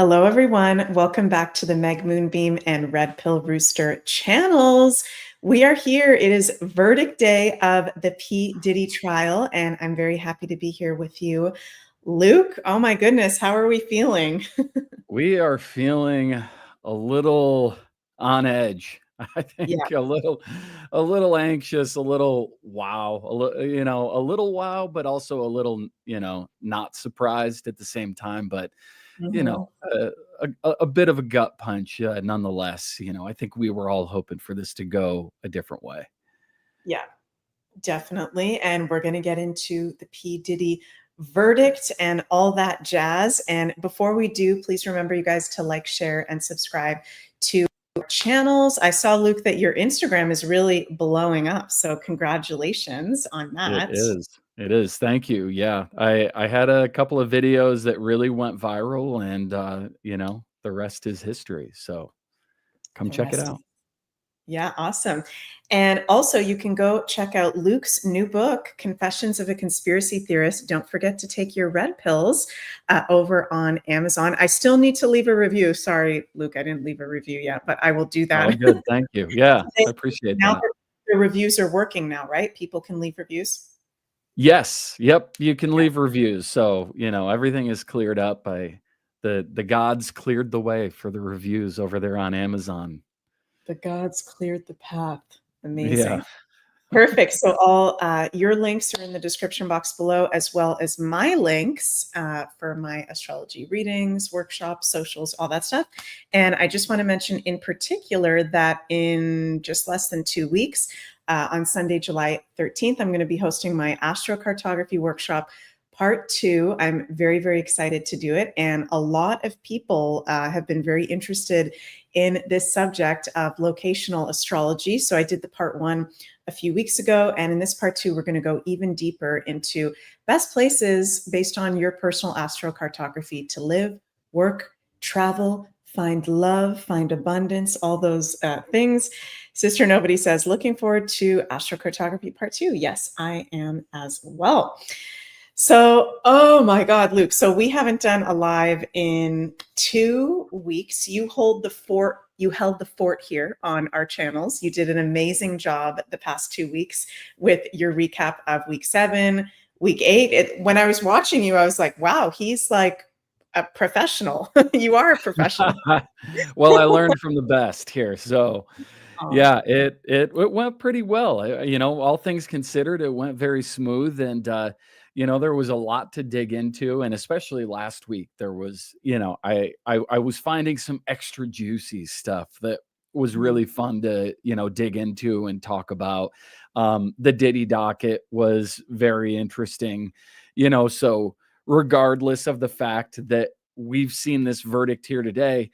Hello, everyone. Welcome back to the Moonbeam and Redpill Rooster channels. We are here. It is verdict day of the P. Diddy trial, and I'm very happy to be here with you. Luke, oh my goodness, how are we feeling? We are feeling a little on edge. I Yeah. think a little anxious, a little wow, a little wow, but also a little, not surprised at the same time. But you know, Mhm. uh, a bit of a gut punch, nonetheless. I think we were all hoping for this to go a different way. Yeah, definitely. And we're going to get into the P. Diddy verdict and all that jazz. And before we do, please remember, you guys, to like, share, and subscribe to our channels. I saw, Luke, that your Instagram is really blowing up. So congratulations on It that. is. It is. Thank you. Yeah. I had a couple of videos that really went viral and the rest is history. So come The check it rest is, out. yeah, awesome. And also, you can go check out Luke's new book, Confessions of a Conspiracy Theorist. Don't forget to take your red pills over on Amazon. I still need to leave a review. Sorry, Luke, I didn't leave a review yet, but I will do Oh, that. good. Thank you. Yeah, I appreciate Now that. that the reviews are working now, right? People can leave reviews. Yes. Yep. You can Yeah. leave reviews. So, everything is cleared up. The gods cleared the way for the reviews over there on Amazon. The gods cleared the path. Yeah. Amazing. Perfect. So all your links are in the description box below, as well as my links for my astrology readings, workshops, socials, all that stuff. And I just want to mention in particular that in just less than 2 weeks, on Sunday, July 13th, I'm going to be hosting my astrocartography workshop part 2. I'm very, very excited to do it. And a lot of people have been very interested in this subject of locational astrology. So I did the part 1 a few weeks ago. And in this part 2, we're going to go even deeper into best places based on your personal astrocartography to live, work, travel, find love, find abundance, all those things. Sister Nobody says, looking forward to astrocartography part 2. Yes, I am as well. So, oh my God, Luke. So we haven't done a live in 2 weeks. You hold the fort. You held the fort here on our channels. You did an amazing job the past 2 weeks with your recap of week 7, week 8. When I was watching you, I was like, wow, he's like a professional. You are a professional. Well, I learned from the best here. So, Oh, yeah, it went pretty well. All things considered, it went very smooth and there was a lot to dig into, and especially last week there was, I was finding some extra juicy stuff that was mhm, really fun to, dig into and talk about. The Diddy docket was very interesting, so regardless of the fact that we've seen this verdict here today,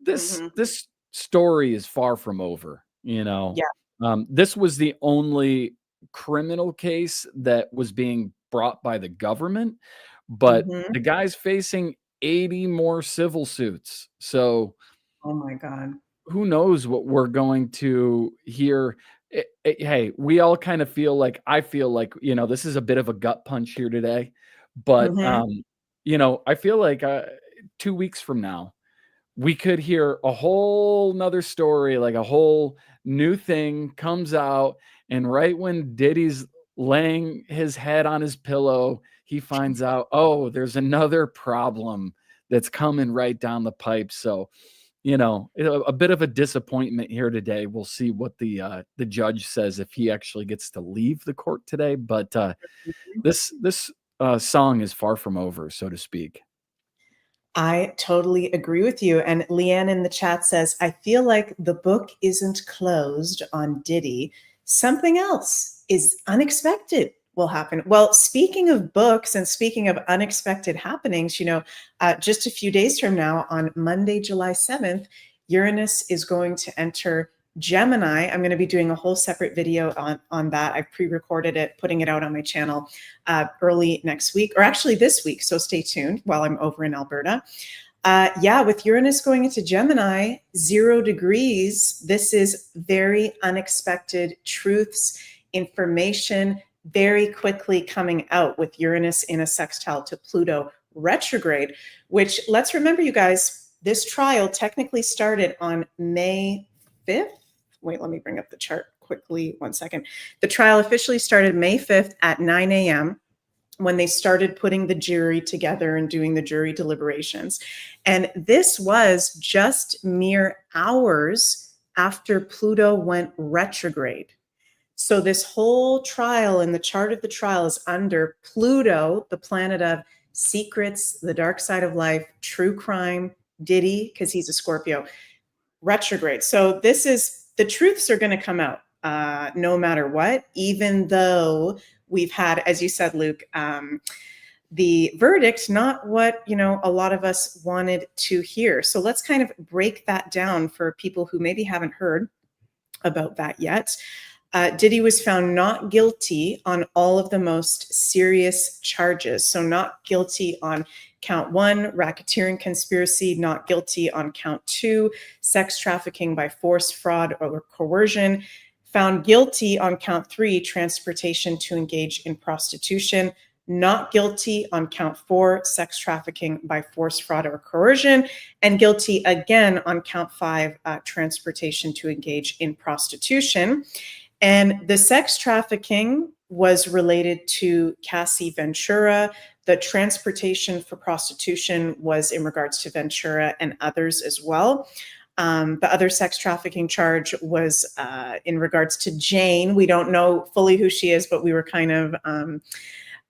mhm. this story is far from over, you know? Yeah. This was the only criminal case that was being brought by the government, but Mhm. the guy's facing 80 more civil suits. So, Oh my God. who knows what we're going to hear. Hey, we all kind of feel like I feel like, this is a bit of a gut punch here today, but, Mhm. I feel like, 2 weeks from now we could hear a whole nother story, like a whole new thing comes out, and right when Diddy's laying his head on his pillow, he finds out, oh, there's another problem that's coming right down the pipe. So, a bit of a disappointment here today. We'll see what the judge says if he actually gets to leave the court today. But this song is far from over, so to speak. I totally agree with you. And Leanne in the chat says, I feel like the book isn't closed on Diddy. Something else is unexpected will happen. Well, speaking of books and speaking of unexpected happenings, just a few days from now, on Monday, July 7th, Uranus is going to enter Gemini. I'm going to be doing a whole separate video on that. I've pre-recorded it, putting it out on my channel early next week, or actually this week. So stay tuned while I'm over in Alberta. Yeah, with Uranus going into Gemini, 0 degrees, this is very unexpected truths, information very quickly coming out with Uranus in a sextile to Pluto retrograde, which, let's remember, you guys, this trial technically started on May 5th. Wait, let me bring up the chart quickly. 1 second. The trial officially started May 5th at 9 a.m. when they started putting the jury together and doing the jury deliberations. And this was just mere hours after Pluto went retrograde. So this whole trial, and the chart of the trial, is under Pluto, the planet of secrets, the dark side of life, true crime, Diddy, because he's a Scorpio, retrograde. So this is, the truths are going to come out no matter what, even though we've had, as you said, Luke, the verdict, not what, a lot of us wanted to hear. So let's kind of break that down for people who maybe haven't heard about that yet. Diddy was found not guilty on all of the most serious charges. So not guilty on count 1, racketeering conspiracy, not guilty on count 2, sex trafficking by force, fraud, or coercion, found guilty on count 3, transportation to engage in prostitution, not guilty on count 4, sex trafficking by force, fraud, or coercion, and guilty again on count 5, transportation to engage in prostitution. And the sex trafficking was related to Cassie Ventura. The transportation for prostitution was in regards to Ventura and others as well. The other sex trafficking charge was in regards to Jane. We don't know fully who she is, but we were kind of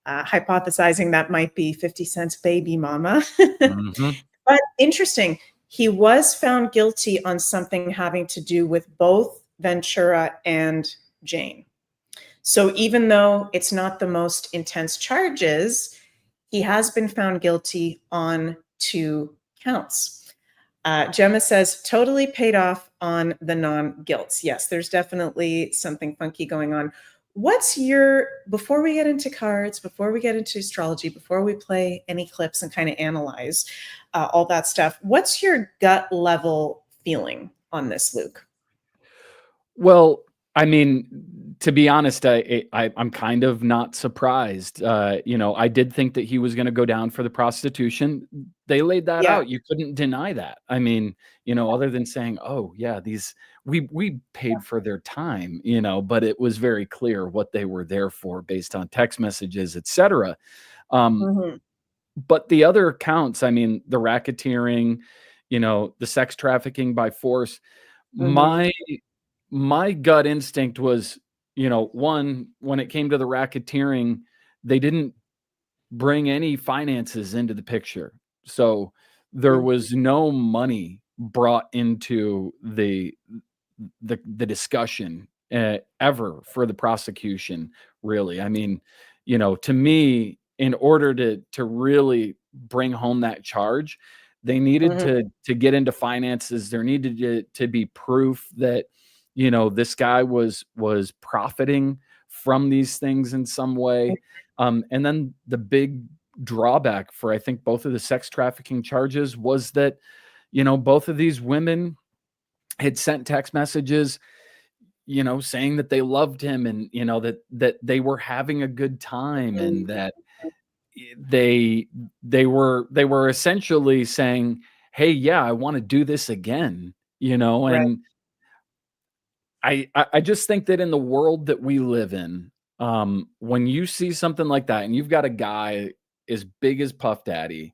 hypothesizing that might be 50 Cent's baby mama. Mm-hmm. But interesting, he was found guilty on something having to do with both Ventura and Jane. So even though it's not the most intense charges, he has been found guilty on 2 counts. Gemma says, totally paid off on the non-guilts. Yes, there's definitely something funky going on. What's your, before we get into cards, before we get into astrology, before we play any clips and kind of analyze all that stuff, what's your gut level feeling on this, Luke? Well, I mean, to be honest, I'm kind of not surprised. I did think that he was going to go down for the prostitution. They laid that out. You couldn't deny that. I mean, other than saying, oh yeah, we paid for their time, but it was very clear what they were there for based on text messages, etc. But the other counts, I mean, the racketeering, the sex trafficking by force, my gut instinct was, one, when it came to the racketeering, they didn't bring any finances into the picture. So there was no money brought into the discussion ever for the prosecution, really. I mean, to me, in order to really bring home that charge, they needed to get into finances. There needed to be proof that, this guy was profiting from these things in some way. And then the big drawback for, I think, both of the sex trafficking charges was that, both of these women had sent text messages, saying that they loved him and, that they were having a good time, and that they were essentially saying, hey, yeah, I want to do this again, and I just think that in the world that we live in, when you see something like that, and you've got a guy as big as Puff Daddy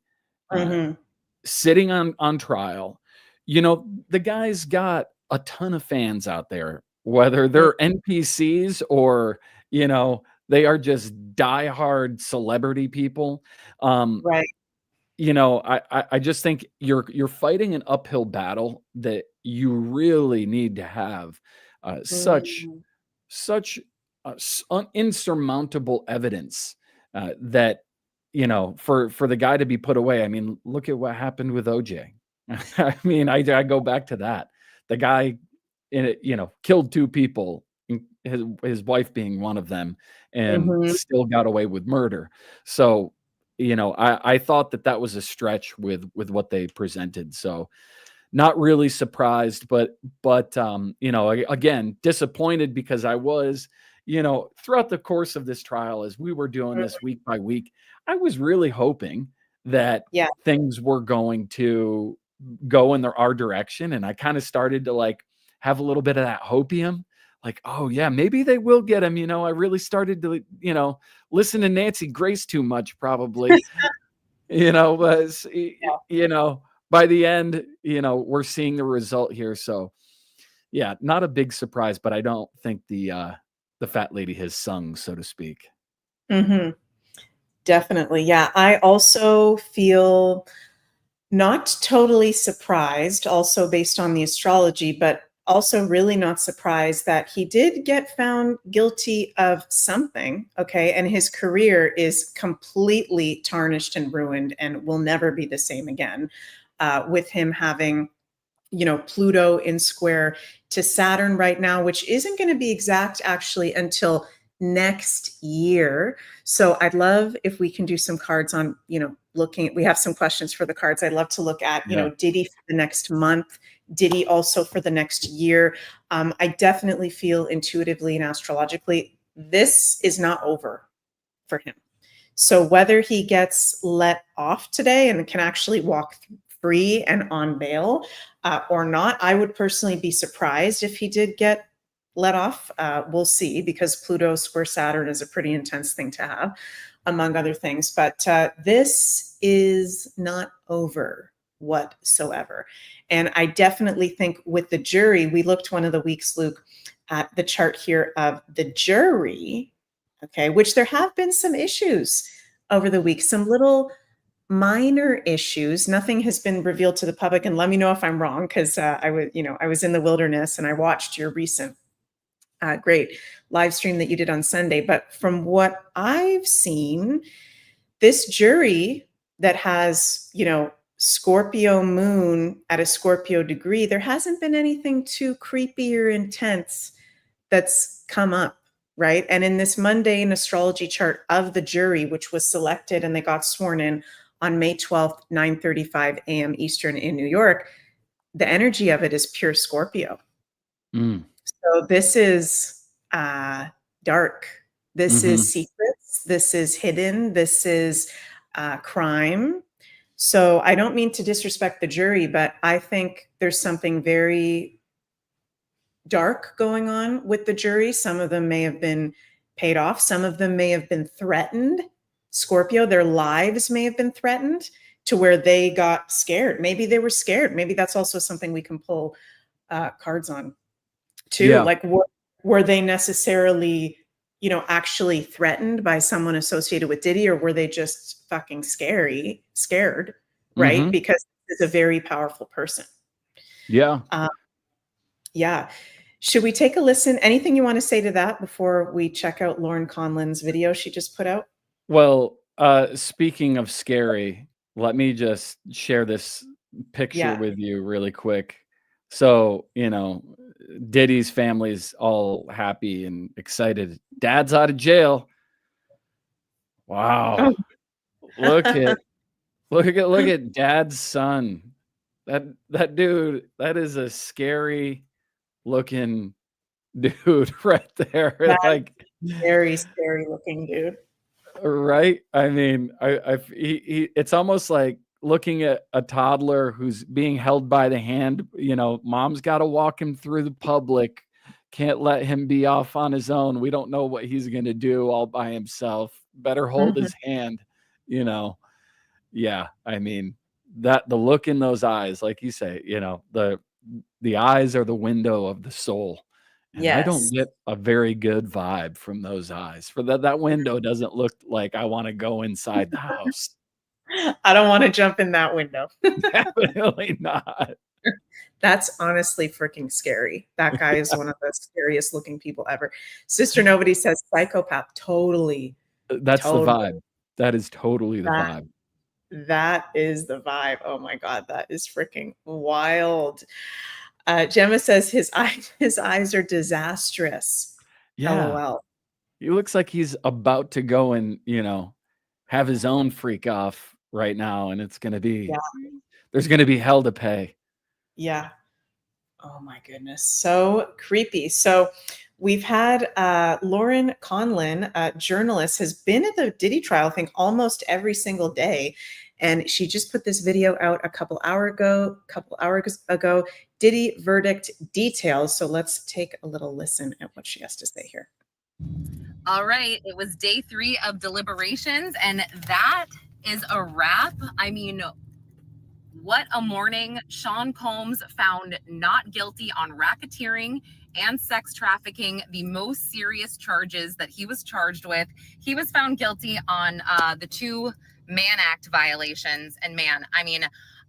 sitting on trial, the guy's got a ton of fans out there, whether they're NPCs or, they are just diehard celebrity people. I just think you're fighting an uphill battle that you really need to have such insurmountable evidence that, for the guy to be put away. I mean, look at what happened with OJ. I mean, I go back to that. The guy, killed 2 people, his wife being one of them, and still got away with murder. So, I thought that was a stretch with what they presented. So not really surprised, but again, disappointed, because I was, throughout the course of this trial, as we were doing this week by week, I was really hoping that Yeah. things were going to go in our direction. And I kind of started to like have a little bit of that hopium, like, oh yeah, maybe they will get him. I really started to, listen to Nancy Grace too much, probably, was, by the end, we're seeing the result here. So yeah, not a big surprise, but I don't think the fat lady has sung, so to speak. Mm-hmm. Definitely. Yeah. I also feel not totally surprised, also based on the astrology, but also really not surprised that he did get found guilty of something. Okay. And his career is completely tarnished and ruined and will never be the same again, with him having, Pluto in square to Saturn right now, which isn't going to be exact actually until next year. So I'd love if we can do some cards on, looking, we have some questions for the cards. I'd love to look at, Yeah. Diddy for the next month, Diddy also for the next year. I definitely feel intuitively and astrologically, this is not over for him. So whether he gets let off today and can actually walk free and on bail, or not, I would personally be surprised if he did get let off. We'll see, because Pluto square Saturn is a pretty intense thing to have, among other things. But this is not over whatsoever. And I definitely think with the jury, we looked one of the weeks, Luke, at the chart here of the jury, okay, which there have been some issues over the week, some little minor issues. Nothing has been revealed to the public, and let me know if I'm wrong, because I was in the wilderness and I watched your recent great live stream that you did on Sunday. But from what I've seen, this jury that has, Scorpio moon at a Scorpio degree, there hasn't been anything too creepy or intense that's come up, right? And in this mundane astrology chart of the jury, which was selected and they got sworn in on May 12th, 9:35 a.m. Eastern in New York, the energy of it is pure Scorpio. Mm. So this is dark. This Mm-hmm. is secrets. This is hidden. This is crime. So I don't mean to disrespect the jury, but I think there's something very dark going on with the jury. Some of them may have been paid off. Some of them may have been threatened. Scorpio, their lives may have been threatened to where they got scared. Maybe they were scared. Maybe that's also something we can pull cards on too. Yeah. Like, were they necessarily, actually threatened by someone associated with Diddy, or were they just fucking scared, right? Mm-hmm. Because it's a very powerful person. Yeah. Yeah. Should we take a listen? Anything you want to say to that before we check out Lauren Conlon's video she just put out? Well, speaking of scary, let me just share this picture Yeah. with you really quick. So, Diddy's family's all happy and excited. Dad's out of jail. Wow. Look at Dad's son. That dude, that is a scary looking dude right there. That's Like, very scary looking dude. right? I mean, it's almost like looking at a toddler who's being held by the hand. Mom's got to walk him through the public. Can't let him be off on his own. We don't know what he's going to do all by himself. Better hold his hand, Yeah, I mean, the look in those eyes, like you say, the eyes are the window of the soul. And I don't Yes. get a very good vibe from those eyes. For that window doesn't look like I want to go inside the house. I don't want to jump in that window. Definitely not. That's honestly freaking scary. That guy is one of the scariest looking people ever. Sister Nobody says psychopath. Totally. That's the vibe. That is totally the vibe. That is the vibe. Oh my God, that is freaking wild. Gemma says his eyes are disastrous. Yeah. LOL. He looks like he's about to go and, have his own freak off right now. And it's going to be, there's going to be hell to pay. Yeah. Oh my goodness. So creepy. So we've had Lauren Conlon, a journalist, has been at the Diddy trial, I think almost every single day. And she just put this video out a couple hours ago, Diddy verdict details. So let's take a little listen at what she has to say here. All right, it was day 3 of deliberations, and that is a wrap. I mean, what a morning. Sean Combs found not guilty on racketeering and sex trafficking, the most serious charges that he was charged with. He was found guilty on the 2 Mann Act violations. And man, I mean,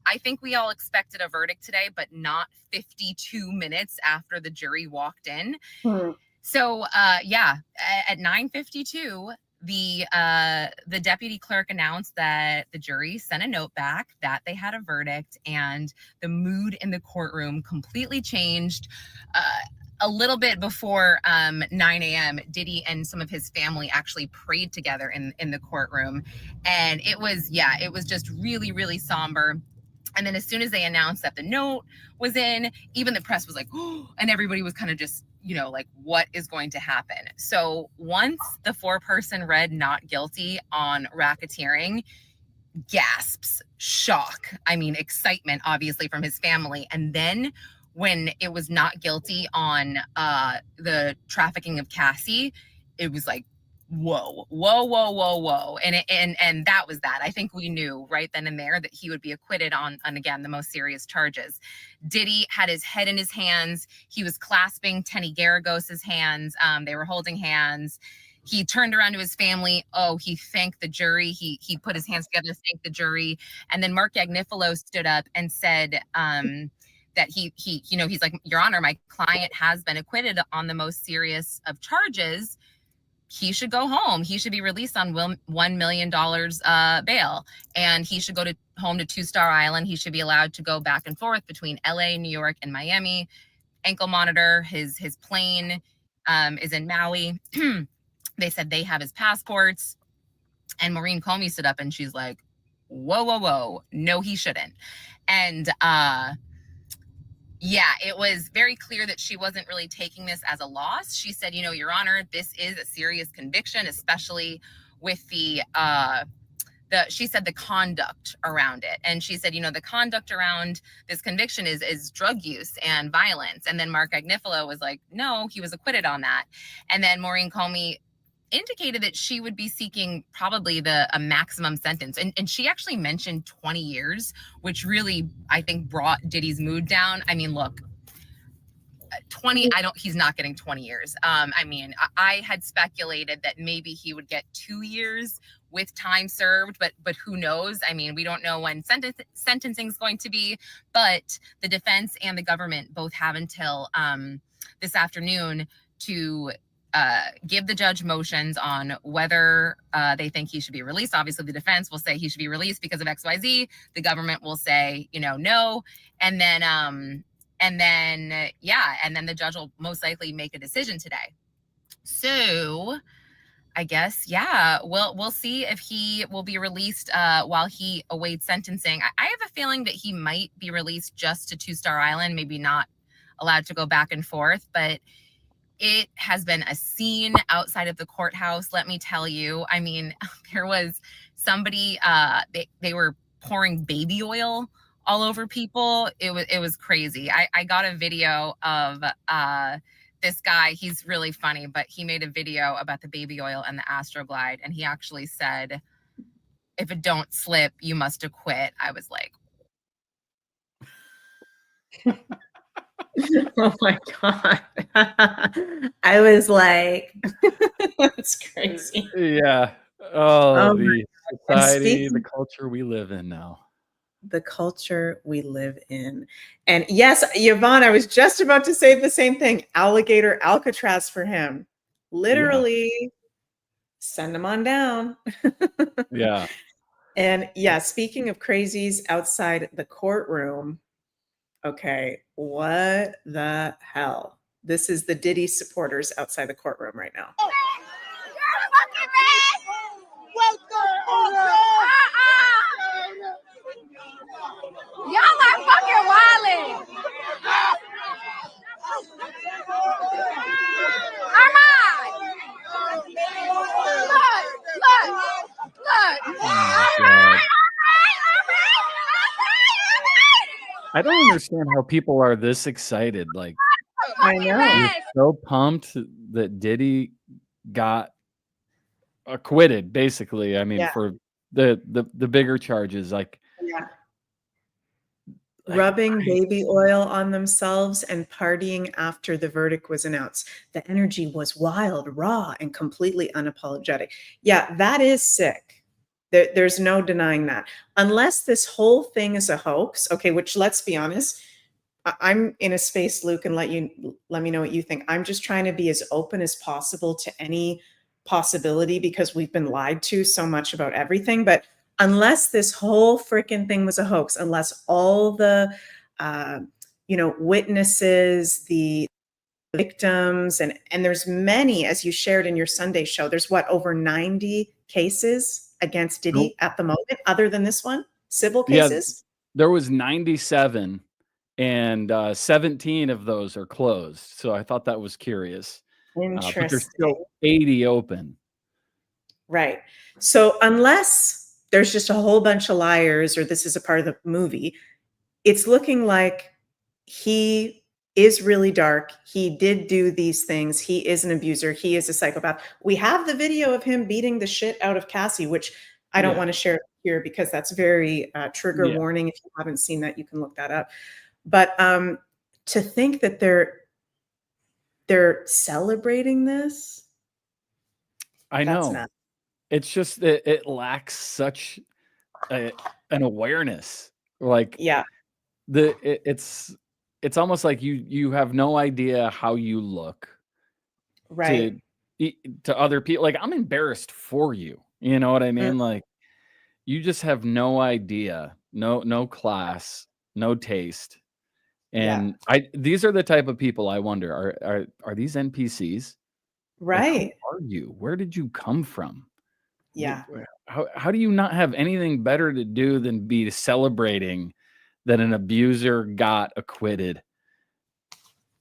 I think we all expected a verdict today, but not 52 minutes after the jury walked in. So yeah, at 9:52, the deputy clerk announced that the jury sent a note back that they had a verdict, and the mood in the courtroom completely changed. A little bit before 9 a.m., Diddy and some of his family actually prayed together in the courtroom, and it was just really, really somber. And then as soon as they announced that the note was in, even the press was like, oh, and everybody was kind of just, like, what is going to happen? So once the 4-person read not guilty on racketeering, gasps, shock, I mean, excitement, obviously, from his family. And then when it was not guilty on the trafficking of Cassie, it was like, whoa. And that was that. I think we knew right then and there that he would be acquitted on again, the most serious charges. Diddy had his head in his hands. He was clasping Tenny Garagos's hands. They were holding hands. He turned around to his family. Oh, he thanked the jury. He put his hands together to thank the jury. And then Mark Agnifilo stood up and said that he's like, Your Honor, my client has been acquitted on the most serious of charges. He should go home. He should be released on $1 million bail, and he should go home to 2-Star Island. He should be allowed to go back and forth between LA, New York, and Miami. Ankle monitor. His plane is in Maui. They said they have his passports. And Maureen Comey stood up and she's like, whoa. No, he shouldn't. And yeah, it was very clear that she wasn't really taking this as a loss. She said, Your Honor, this is a serious conviction, especially with the conduct around it. And she said, the conduct around this conviction is drug use and violence. And then Mark Agnifilo was like, no, he was acquitted on that. And then Maureen Comey indicated that she would be seeking probably a maximum sentence. And she actually mentioned 20 years, which really, I think, brought Diddy's mood down. I mean, look, 20, he's not getting 20 years. I mean, I had speculated that maybe he would get 2 years with time served, but who knows? I mean, we don't know when sentencing is going to be, but the defense and the government both have until this afternoon to give the judge motions on whether they think he should be released. Obviously, the defense will say he should be released because of XYZ. The government will say, no. And then the judge will most likely make a decision today. So I guess, yeah, we'll see if he will be released while he awaits sentencing. I have a feeling that he might be released just to 2-Star Island, maybe not allowed to go back and forth, but it has been a scene outside of the courthouse, let me tell you. I mean, there was somebody, they were pouring baby oil all over people. It was crazy. I got a video of this guy. He's really funny, but he made a video about the baby oil and the Astroglide, and he actually said, if it don't slip, you must acquit. I was like, oh my God. I was like, that's crazy. Yeah. Oh, the society, the culture we live in now. The culture we live in. And yes, Yvonne, I was just about to say the same thing. Alligator Alcatraz for him. Literally, send him on down. Yeah. And yeah, speaking of crazies outside the courtroom, okay, what the hell? This is the Diddy supporters outside the courtroom right now. You're fucking red! What the fuck? Y'all are fucking wildin'! Armand! Look! Oh my God. I don't understand how people are this excited. Like, I know. you're so pumped that Diddy got acquitted, basically. I mean, Yeah. for the bigger charges, like Yeah. Rubbing baby oil on themselves and partying after the verdict was announced. The energy was wild, raw, and completely unapologetic. Yeah, that is sick. There's no denying that. Unless this whole thing is a hoax, okay, which let's be honest, I'm in a space, Luke, and let me know what you think. I'm just trying to be as open as possible to any possibility because we've been lied to so much about everything. But unless this whole freaking thing was a hoax, unless all the witnesses, the victims, and there's many, as you shared in your Sunday show, there's what, over 90 cases against Diddy at the moment, other than this one, civil cases? There was 97, and 17 of those are closed. So I thought that was curious. But there's still 80 open. Right. So unless there's just a whole bunch of liars or this is a part of the movie, it's looking like he is really dark. He did do these things. He is an abuser. He is a psychopath. We have the video of him beating the shit out of Cassie, which I don't want to share here because that's very trigger warning. If you haven't seen that, you can look that up. But to think that they're celebrating this, I know. It's just it lacks such an awareness. Like, it's almost like you have no idea how you look, right, to other people. Like, I'm embarrassed for you. You know what I mean? Like, you just have no idea, no class, no taste. And these are the type of people I wonder, are these NPCs? Right. Like, who are you? Where did you come from? Yeah. How do you not have anything better to do than be celebrating that an abuser got acquitted?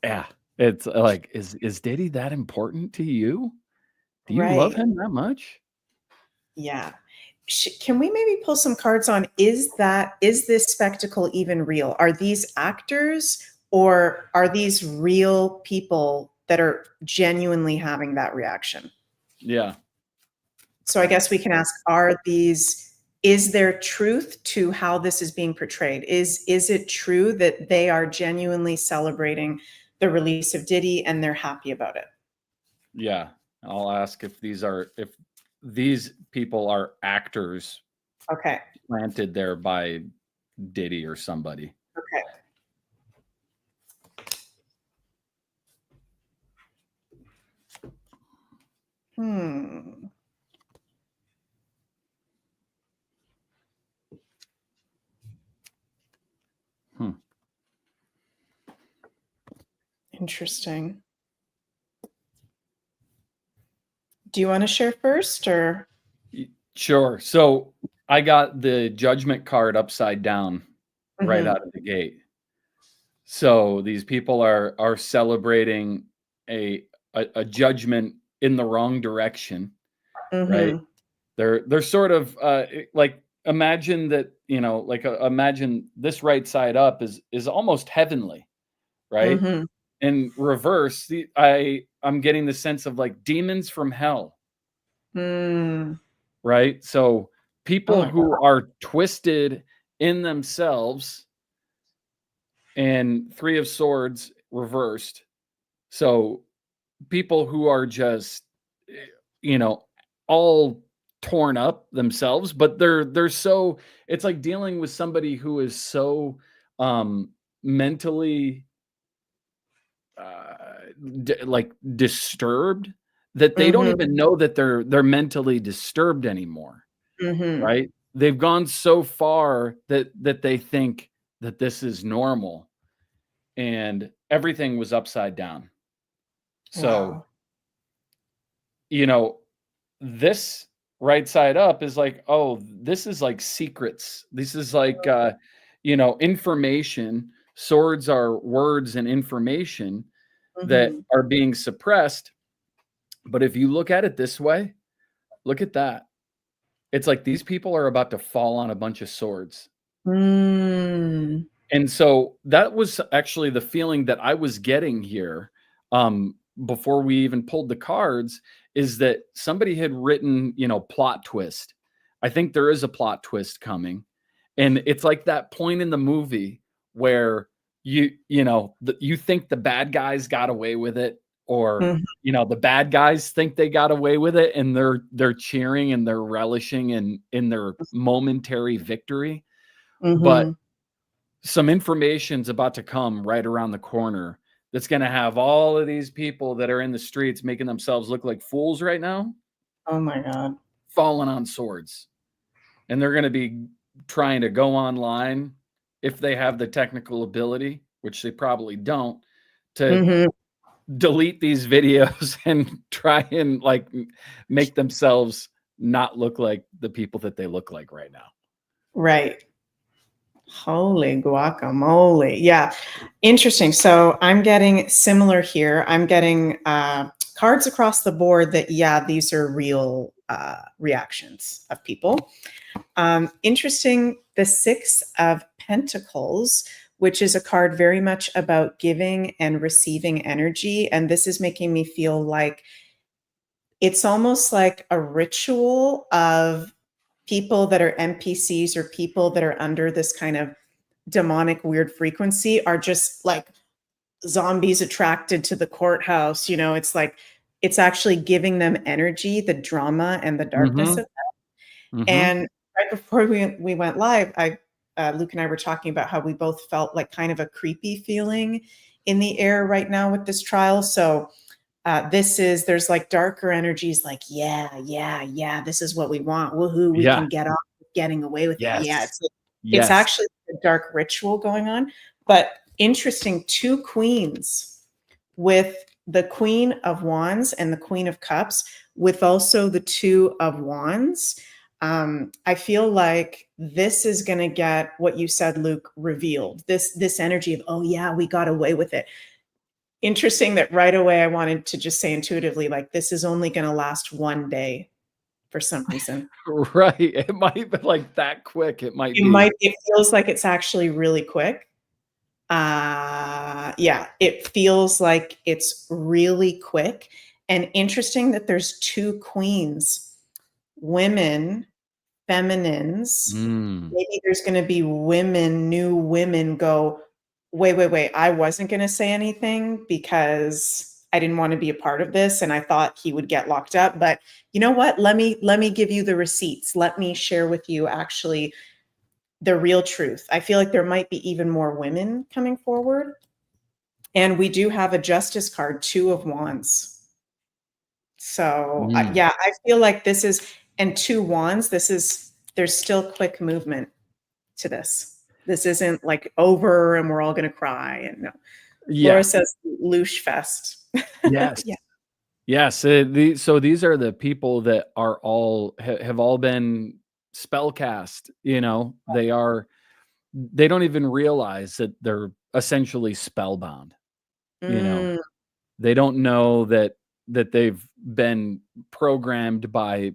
Yeah. It's like, is Diddy that important to you? Do you love him that much? Yeah. Can we maybe pull some cards on, is this spectacle even real? Are these actors or are these real people that are genuinely having that reaction? Yeah. So I guess we can ask, is there truth to how this is being portrayed? Is it true that they are genuinely celebrating the release of Diddy and they're happy about it? Yeah. I'll ask if these people are actors. Okay. Planted there by Diddy or somebody. Okay. Interesting. Do you want to share first or? Sure. So I got the judgment card upside down right out of the gate. So these people are celebrating a judgment in the wrong direction, right? They're sort of like, imagine that, imagine this right side up is almost heavenly, right? In reverse, I'm getting the sense of like demons from hell. Right? So people who are twisted in themselves, and Three of Swords reversed. So people who are just, all torn up themselves, but they're so, it's like dealing with somebody who is so mentally like disturbed that they don't even know that they're mentally disturbed anymore. Right? They've gone so far that they think that this is normal and everything was upside down. So, this right side up is like, oh, this is like secrets. This is like, information. Swords are words and information that are being suppressed. But if you look at it this way, look at that. It's like these people are about to fall on a bunch of swords. And And so that was actually the feeling that I was getting here, before we even pulled the cards, is that somebody had written, plot twist. I think there is a plot twist coming. And it's like that point in the movie where you think the bad guys got away with it, or Mhm. the bad guys think they got away with it, and they're cheering and they're relishing in their momentary victory. But Mhm. some information's about to come right around the corner that's going to have all of these people that are in the streets making themselves look like fools right now Oh my God. falling on swords. And they're going to be trying to go online, if they have the technical ability, which they probably don't, to Mhm. delete these videos and try and make themselves not look like the people that they look like right now. Right. Holy guacamole. Yeah. Interesting. So I'm getting similar here. I'm getting cards across the board that, yeah, these are real reactions of people. Interesting. The Six of Pentacles, which is a card very much about giving and receiving energy. And this is making me feel like it's almost like a ritual of people that are NPCs or people that are under this kind of demonic weird frequency are just like zombies attracted to the courthouse. It's like it's actually giving them energy, the drama and the darkness Mm-hmm. of. Mm-hmm. And right before we went live, Luke and I were talking about how we both felt like kind of a creepy feeling in the air right now with this trial. So there's like darker energies, like yeah, this is what we want. Woohoo, we Yeah. can get off with getting away with it. Yeah, Yes. it's Yes. actually a dark ritual going on. But interesting, two queens with the Queen of Wands and the Queen of Cups, with also the Two of Wands. I feel like this is going to get what you said, Luke, revealed. This energy of, oh yeah, we got away with it. Interesting that right away I wanted to just say intuitively, like, this is only going to last one day for some reason. Right. It might be like that quick. It might be. It feels like it's actually really quick. Yeah, it feels like it's really quick. And interesting that there's two queens, women, feminines. Mm. Maybe there's going to be women, new women go, wait. I wasn't going to say anything because I didn't want to be a part of this. And I thought he would get locked up. But you know what? Let me give you the receipts. Let me share with you actually the real truth. I feel like there might be even more women coming forward. And we do have a justice card, Two of Wands. So Mm. yeah, I feel like this is, and two wands, there's still quick movement to this. This isn't like over and we're all going to cry. And no, Laura Yes. says Loosh Fest. Yes. Yeah. Yes. So these are the people that are all have all been spell cast. They don't even realize that they're essentially spellbound. Mm, They don't know that they've been programmed by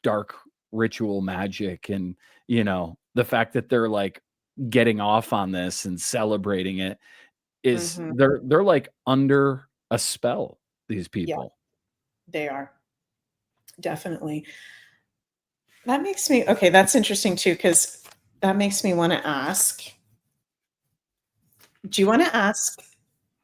dark ritual magic, and the fact that they're like getting off on this and celebrating it is mhm. they're like under a spell, these Yeah, people. they are. Definitely. That makes me, okay, that's interesting too, because that makes me want to ask, do you want to ask,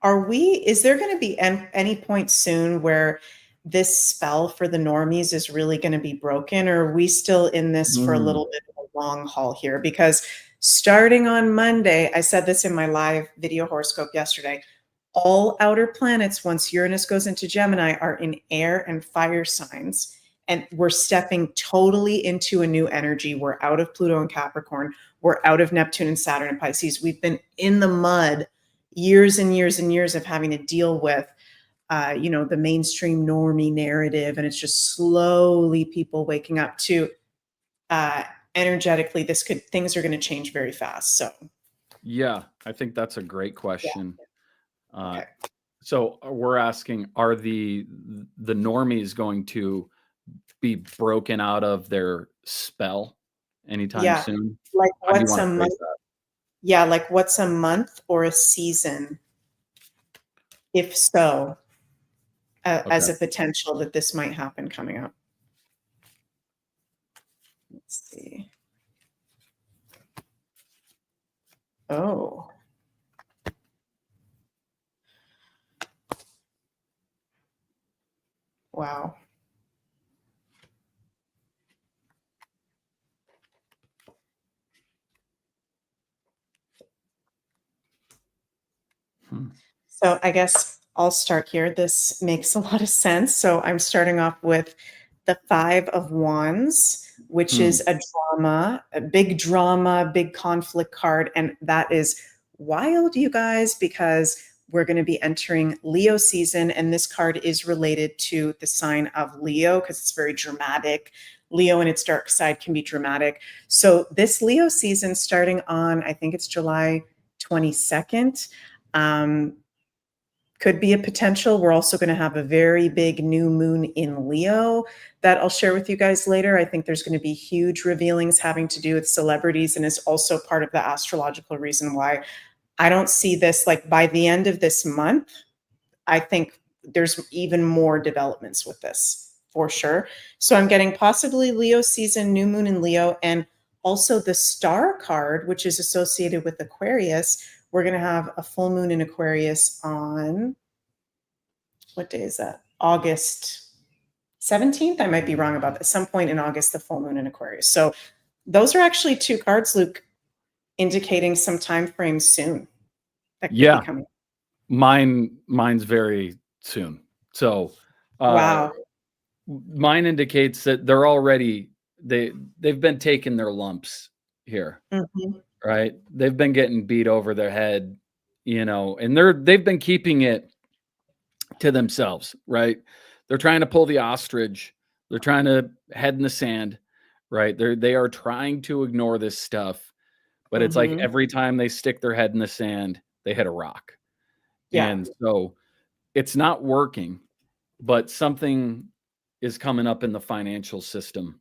is there going to be any point soon where this spell for the normies is really going to be broken, or are we still in this for a Mm. little bit of a long haul here? Because starting on Monday, I said this in my live video horoscope yesterday, all outer planets, once Uranus goes into Gemini, are in air and fire signs. And we're stepping totally into a new energy. We're out of Pluto and Capricorn. We're out of Neptune and Saturn and Pisces. We've been in the mud years and years and years of having to deal with, the mainstream normie narrative. And it's just slowly people waking up to energetically, things are going to change very fast. So Yeah, I think that's a great question. okay. So we're asking, are the normies going to be broken out of their spell anytime Yeah. soon? Like How do you what's want a to month? phrase that? Yeah, like what's a month or a season? If so, as Okay. a potential that this might happen coming up. Let's see. Oh. Wow. So I guess I'll start here. This makes a lot of sense. So I'm starting off with the Five of Wands, which is a drama, big conflict card. And that is wild, you guys, because we're going to be entering Leo season. And this card is related to the sign of Leo because it's very dramatic. Leo in its dark side can be dramatic. So this Leo season starting on, I think it's July 22nd. Could be a potential. We're also going to have a very big new moon in Leo that I'll share with you guys later. I think there's going to be huge revealings having to do with celebrities, and is also part of the astrological reason why I don't see this like by the end of this month. I think there's even more developments with this for sure. So I'm getting possibly Leo season, new moon in Leo, and also the star card, which is associated with Aquarius. We're going to have a full moon in Aquarius on, what day is that? August 17th. I might be wrong about that. Some point in August, the full moon in Aquarius. So those are actually two cards, Luke, indicating some time frame soon. That could be coming. Mine's very soon. So wow. Mine indicates that they're already, they've been taking their lumps here. Mm-hmm. Right? They've been getting beat over their head, you know, and they've been keeping it to themselves, right? They're trying to pull the ostrich. They're trying to head in the sand, right? They are trying to ignore this stuff, but it's like every time they stick their head in the sand, they hit a rock. Yeah. And so it's not working, but something is coming up in the financial system.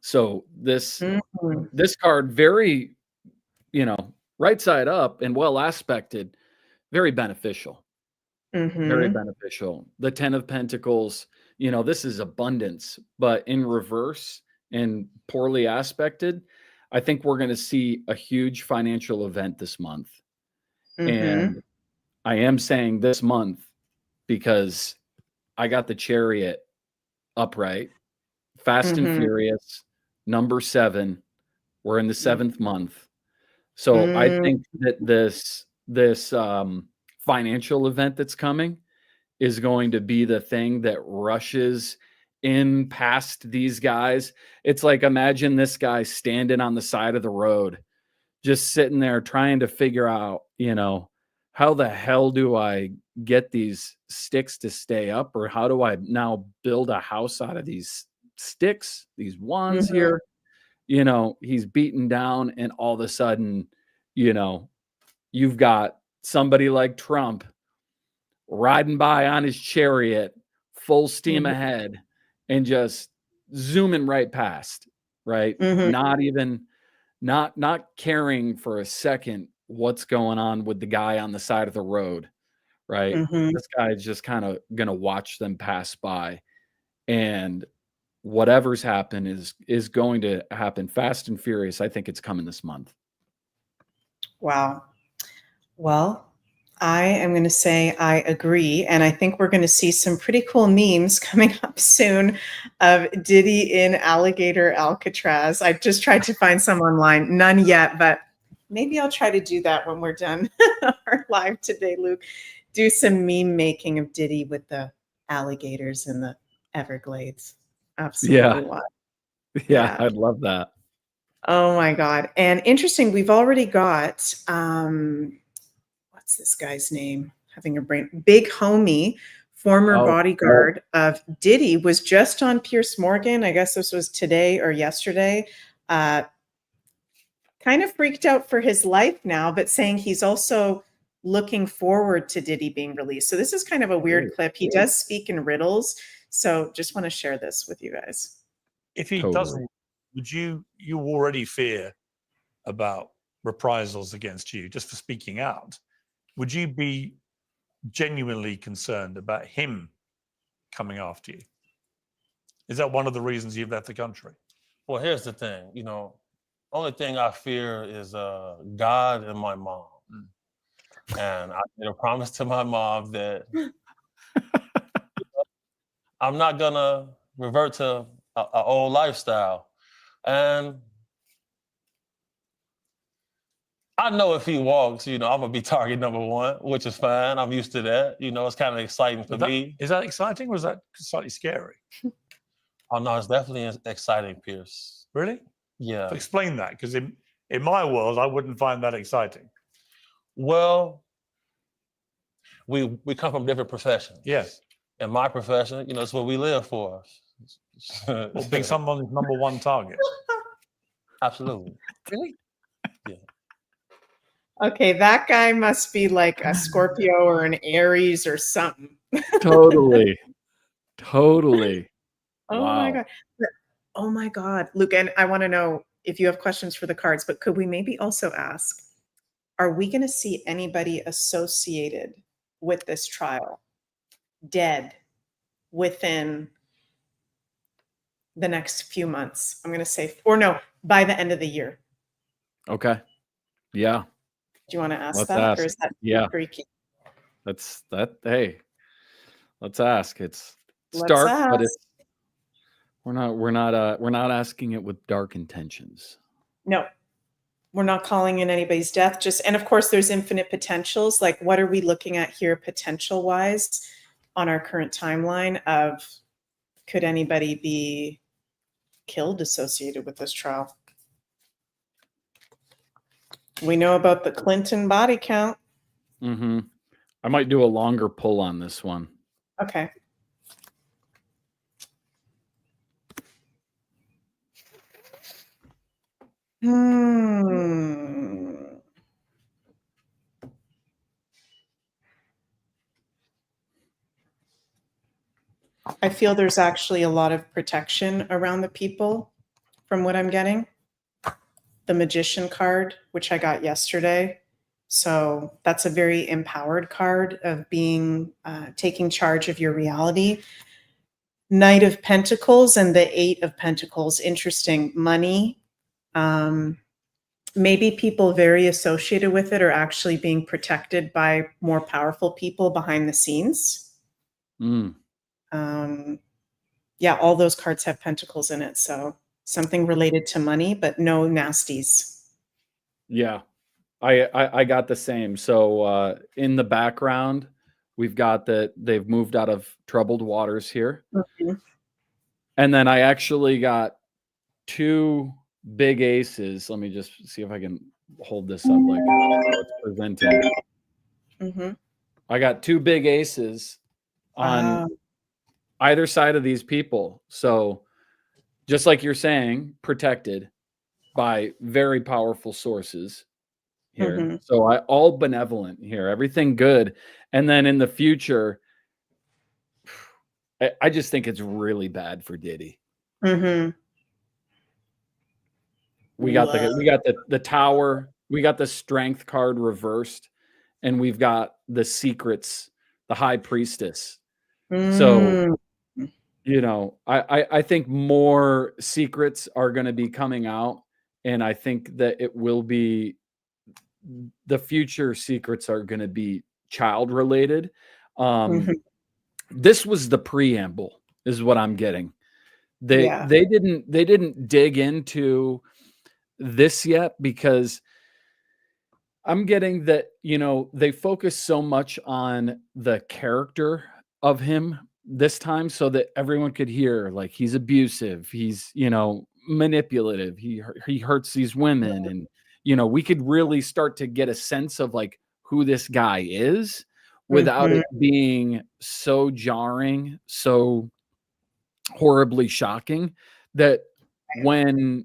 So this card, very, you know, right side up and well aspected, very beneficial. Very beneficial. The 10 of Pentacles, you know, this is abundance, but in reverse and poorly aspected, I think we're going to see a huge financial event this month. And I am saying this month because I got the Chariot upright, Fast and Furious, number 7. We're in the 7th month. So I think that this financial event that's coming is going to be the thing that rushes in past these guys. It's like, imagine this guy standing on the side of the road, just sitting there trying to figure out, you know, how the hell do I get these sticks to stay up? Or how do I now build a house out of these sticks, these wands here? You know, he's beaten down, and all of a sudden, you know, you've got somebody like Trump riding by on his chariot, full steam ahead, and just zooming right past, right? Not caring for a second what's going on with the guy on the side of the road, right? This guy is just kind of going to watch them pass by, and whatever's happened is going to happen fast and furious. I think it's coming this month. Wow. Well, I am going to say I agree. And I think we're going to see some pretty cool memes coming up soon of Diddy in alligator Alcatraz. I just tried to find some online, none yet, but maybe I'll try to do that when we're done our live today, Luke. Do some meme making of Diddy with the alligators in the Everglades. Absolutely wild. Yeah, I'd love that. Oh my God. And interesting, we've already got what's this guy's name? Having a brain. Big Homie, former bodyguard of Diddy, was just on Piers Morgan. I guess this was today or yesterday. Kind of freaked out for his life now, but saying he's also looking forward to Diddy being released. So this is kind of a weird clip. He does speak in riddles. So just want to share this with you guys. If he doesn't, would you already fear about reprisals against you just for speaking out, would you be genuinely concerned about him coming after you? Is that one of the reasons you've left the country? Well, here's the thing, you know, only thing I fear is God and my mom. And I made a promise to my mom that I'm not gonna revert to an old lifestyle. And I know if he walks, you know, I'm gonna be target number one, which is fine. I'm used to that. You know, it's kind of exciting for me. Is that exciting or is that slightly scary? Oh no, it's definitely exciting, Pierce. Really? Yeah. So explain that, because in my world, I wouldn't find that exciting. Well, we come from different professions. Yes. In my profession, you know, it's what we live for. Well, being someone's number one target. Absolutely. Really? Yeah. Okay, that guy must be like a Scorpio or an Aries or something. Totally. Totally. Oh Wow. my God. Oh my God. Luke, and I want to know if you have questions for the cards, but could we maybe also ask, are we going to see anybody associated with this trial dead within the next few months? I'm going to say, or no, by the end of the year. Okay. Yeah. Do you want to ask Let's that? ask. Or is that Yeah. freaky? That's that. Hey, let's ask. It's Let's dark, but ask. it's we're not asking it with dark intentions. No, we're not calling in anybody's death. Just, and of course, there's infinite potentials. Like, what are we looking at here, potential wise, on our current timeline of could anybody be killed associated with this trial? We know about the Clinton body count. Mm-hmm. I might do a longer pull on this one. Okay. I feel there's actually a lot of protection around the people from what I'm getting. The Magician card, which I got yesterday. So that's a very empowered card of being, taking charge of your reality. Knight of Pentacles and the Eight of Pentacles. Interesting. Money. Maybe people very associated with it are actually being protected by more powerful people behind the scenes. Mm. Yeah, all those cards have pentacles in it. So something related to money, but no nasties. Yeah, I got the same. So in the background, we've got that they've moved out of troubled waters here. Mhm. And then I actually got two big aces. Let me just see if I can hold this up like how it's presented. Mhm. I got two big aces on either side of these people. So just like you're saying, protected by very powerful sources here. Mhm. So all benevolent here, everything good. And then in the future, I just think it's really bad for Diddy. Mhm. We got the tower, we got the strength card reversed, and we've got the secrets, the high priestess. So you know, I think more secrets are going to be coming out, and I think that it will be the future secrets are going to be child related. This was the preamble, is what I'm getting. They didn't dig into this yet, because I'm getting that, you know, they focus so much on the character of him this time so that everyone could hear, like, he's abusive, he's, you know, manipulative, he hurts these women, and you know, we could really start to get a sense of like who this guy is without it being so jarring, so horribly shocking, that when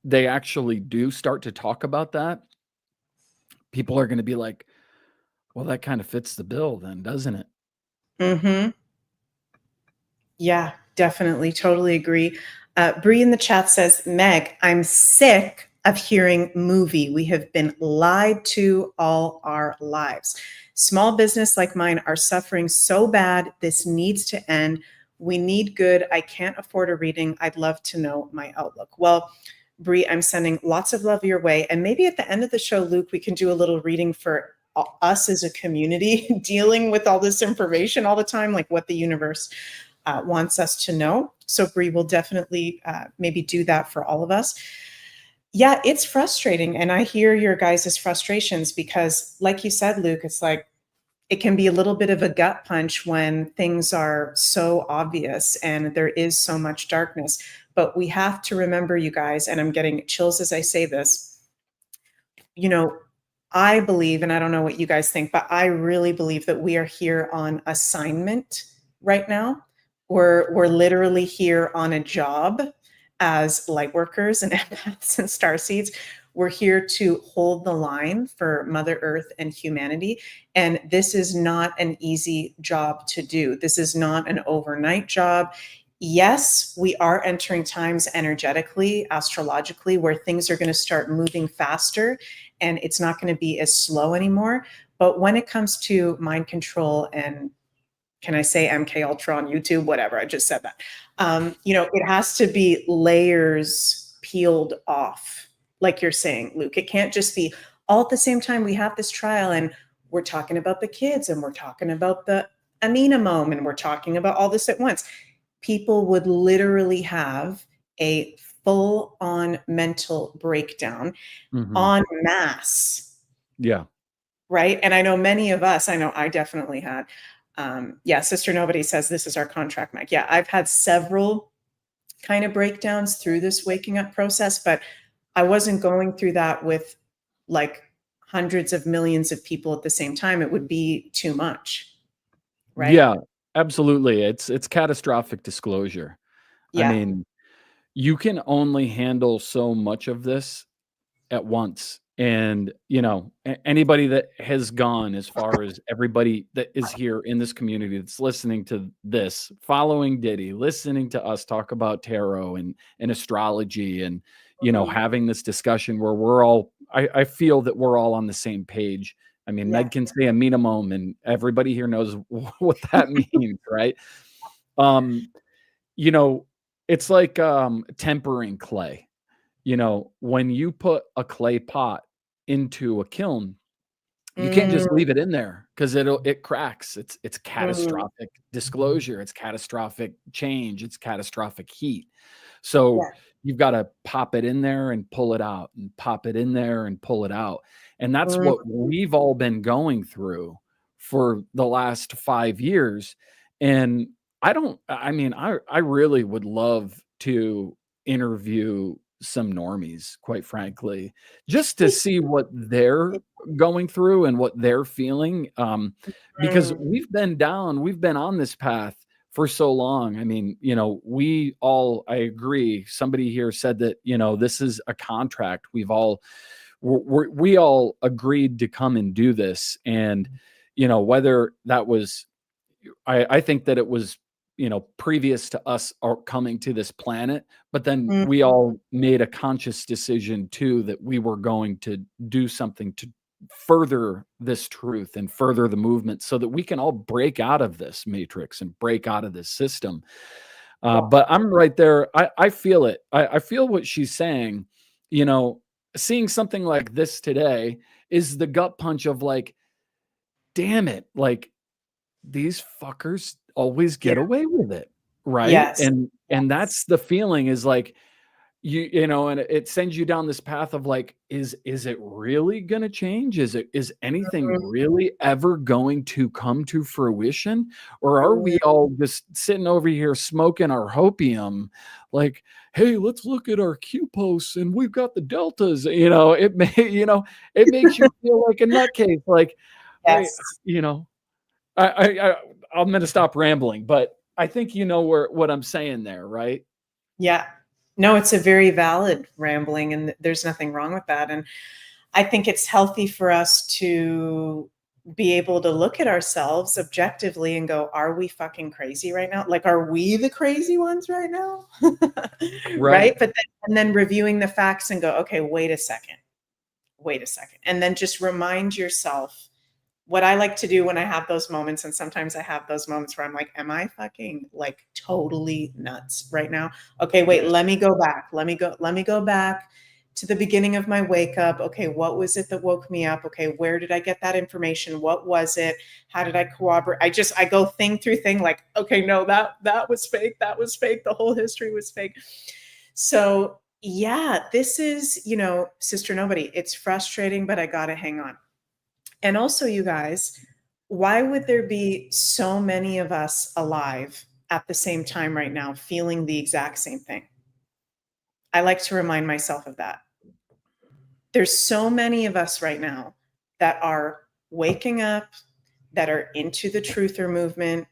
they actually do start to talk about that, people are going to be like, well, that kind of fits the bill then, doesn't it? Yeah, definitely. Totally agree. Bree in the chat says, Meg, I'm sick of hearing movie. We have been lied to all our lives. Small business like mine are suffering so bad. This needs to end. We need good. I can't afford a reading. I'd love to know my outlook. Well, Bree, I'm sending lots of love your way. And maybe at the end of the show, Luke, we can do a little reading for us as a community dealing with all this information all the time, like what the universe wants us to know. So Bree will definitely maybe do that for all of us. Yeah, it's frustrating. And I hear your guys' frustrations because, like you said, Luke, it's like it can be a little bit of a gut punch when things are so obvious and there is so much darkness. But we have to remember, you guys, and I'm getting chills as I say this, you know, I believe, and I don't know what you guys think, but I really believe that we are here on assignment right now. We're literally here on a job as light workers and empaths and starseeds. We're here to hold the line for Mother Earth and humanity. And this is not an easy job to do. This is not an overnight job. Yes, we are entering times energetically, astrologically, where things are going to start moving faster and it's not going to be as slow anymore. But when it comes to mind control and can I say MK Ultra on YouTube? Whatever, I just said that. It has to be layers peeled off, like you're saying, Luke. It can't just be all at the same time we have this trial and we're talking about the kids and we're talking about the Aminamome and we're talking about all this at once. People would literally have a full-on mental breakdown en masse. Yeah. Right. And I know many of us, I know I definitely had. Sister Nobody says this is our contract, Mike. Yeah, I've had several kind of breakdowns through this waking up process, but I wasn't going through that with like hundreds of millions of people at the same time. It would be too much. Right. Yeah, absolutely. It's catastrophic disclosure. I Yeah. mean, you can only handle so much of this at once. And, anybody that has gone as far as everybody that is here in this community that's listening to this, following Diddy, listening to us talk about tarot and astrology and, having this discussion where we're all, I feel that we're all on the same page. I mean, Meg can say Aminamome and everybody here knows what that means, right? It's like tempering clay. When you put a clay pot into a kiln, you can't just leave it in there because it cracks. It's catastrophic disclosure. It's catastrophic change. It's catastrophic heat. So you've got to pop it in there and pull it out and pop it in there and pull it out. And that's what we've all been going through for the last 5 years. And I really would love to interview some normies, quite frankly, just to see what they're going through and what they're feeling. Because we've been on this path for so long. I mean, I agree. Somebody here said that, this is a contract. We all agreed to come and do this. And, whether that was, I think that it was, previous to us coming to this planet, but then we all made a conscious decision too, that we were going to do something to further this truth and further the movement so that we can all break out of this matrix and break out of this system. But I'm right there. I feel it. I feel what she's saying. Seeing something like this today is the gut punch of like, damn it, like these fuckers always get away with it, right? Yes. And that's the feeling is like and it sends you down this path of like, is it really gonna change? Is anything really ever going to come to fruition? Or are we all just sitting over here smoking our hopium like, hey, let's look at our Q posts and we've got the deltas, it makes you feel like a nutcase, like, Yes. I'm going to stop rambling, but I think what I'm saying there, right? Yeah. No, it's a very valid rambling and there's nothing wrong with that. And I think it's healthy for us to be able to look at ourselves objectively and go, are we fucking crazy right now? Like, are we the crazy ones right now? Right. But then, and then reviewing the facts and go, okay, wait a second. And then just remind yourself what I like to do when I have those moments. And sometimes I have those moments where I'm like, am I fucking like totally nuts right now? Okay, wait, let me go back. Let me go back to the beginning of my wake up. Okay, what was it that woke me up? Okay, where did I get that information? What was it? How did I corroborate? I go thing through thing like, okay, no, that was fake. That was fake. The whole history was fake. So yeah, this is, Sister Nobody. It's frustrating, but I gotta hang on. And also, you guys, why would there be so many of us alive at the same time right now feeling the exact same thing? I like to remind myself of that. There's so many of us right now that are waking up, that are into the truther movement,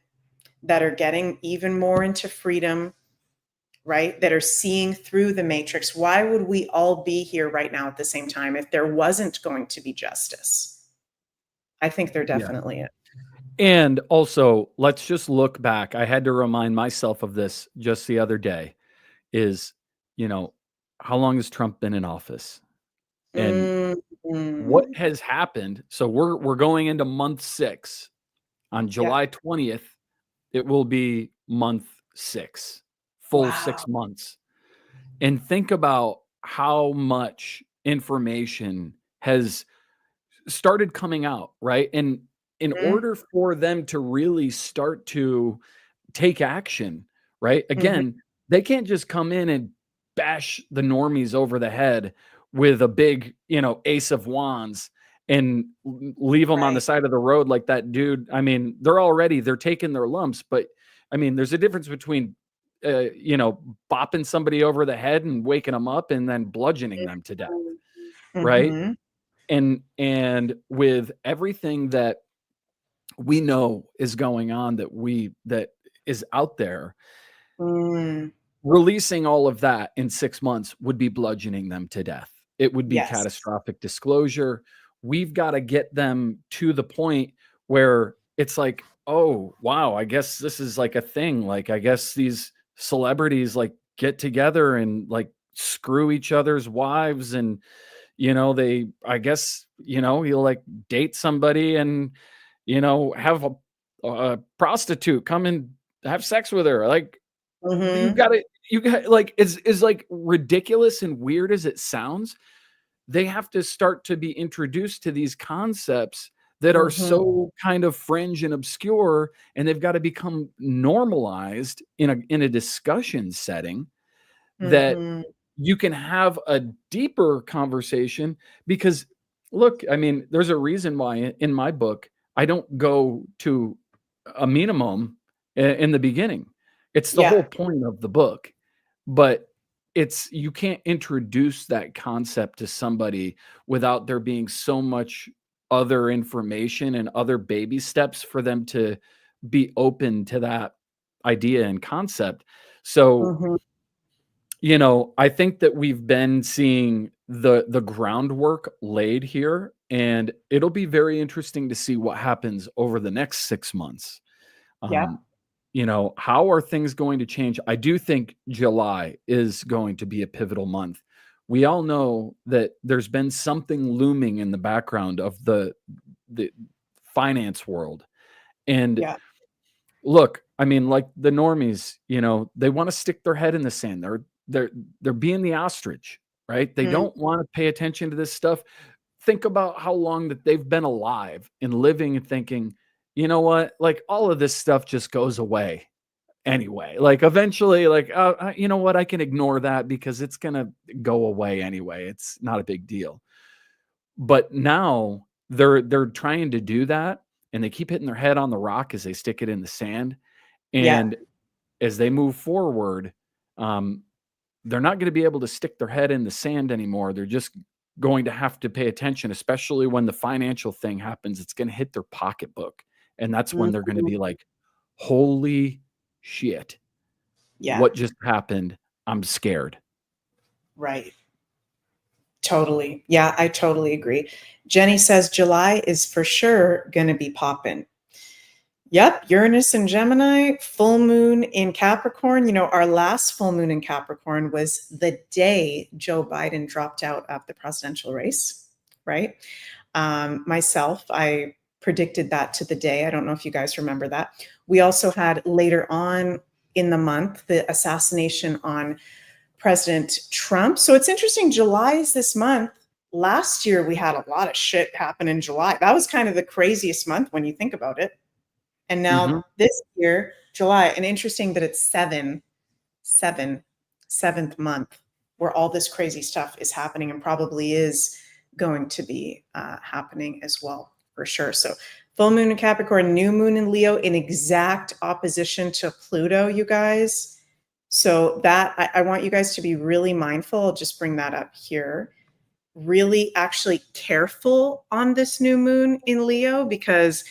that are getting even more into freedom, right? That are seeing through the matrix. Why would we all be here right now at the same time if there wasn't going to be justice? I think there definitely is. And also, let's just look back. I had to remind myself of this just the other day is, how long has Trump been in office? And what has happened? So we're going into month 6. On July 20th, it will be month 6, full 6 months. And think about how much information has started coming out, right? And in order for them to really start to take action, right? Again, they can't just come in and bash the normies over the head with a big, ace of wands and leave them on the side of the road like that dude. I mean, they're taking their lumps, but I mean, there's a difference between, bopping somebody over the head and waking them up and then bludgeoning them to death, right? And with everything that we know is going on that is out there, releasing all of that in 6 months would be bludgeoning them to death. It would be catastrophic disclosure. We've got to get them to the point where it's like, oh, wow, I guess this is like a thing. Like, I guess these celebrities like get together and like screw each other's wives and, I guess, you'll like date somebody and, have a prostitute come and have sex with her. Like, you got like, it's like ridiculous and weird as it sounds. They have to start to be introduced to these concepts that are so kind of fringe and obscure, and they've got to become normalized in a discussion setting that you can have a deeper conversation. Because look, I mean, there's a reason why in my book I don't go to a minimum in the beginning. It's the whole point of the book, but you can't introduce that concept to somebody without there being so much other information and other baby steps for them to be open to that idea and concept. So, I think that we've been seeing the groundwork laid here, and it'll be very interesting to see what happens over the next 6 months. How are things going to change? I do think July is going to be a pivotal month. We all know that there's been something looming in the background of the finance world. And look, I mean, like the normies, they want to stick their head in the sand. They're being the ostrich, right? They don't want to pay attention to this stuff. Think about how long that they've been alive and living and thinking, you know what? Like all of this stuff just goes away anyway. Like eventually, like, you know what? I can ignore that because it's going to go away anyway. It's not a big deal. But now they're trying to do that, and they keep hitting their head on the rock as they stick it in the sand. And as they move forward, they're not going to be able to stick their head in the sand anymore. They're just going to have to pay attention, especially when the financial thing happens. It's going to hit their pocketbook. And that's when they're going to be like, holy shit. What just happened? I'm scared. Right. Totally. Yeah, I totally agree. Jenny says July is for sure going to be popping. Yep, Uranus and Gemini, full moon in Capricorn. You know, our last full moon in Capricorn was the day Joe Biden dropped out of the presidential race, right? Myself, I predicted that to the day. I don't know if you guys remember that. We also had later on in the month the assassination on President Trump. So it's interesting. July is this month. Last year, we had a lot of shit happen in July. That was kind of the craziest month when you think about it. And now this year, July, and interesting that it's seventh month where all this crazy stuff is happening and probably is going to be happening as well, for sure. So full moon in Capricorn, new moon in Leo in exact opposition to Pluto, you guys. So that I want you guys to be really mindful. I'll just bring that up here. Really actually careful on this new moon in Leo, because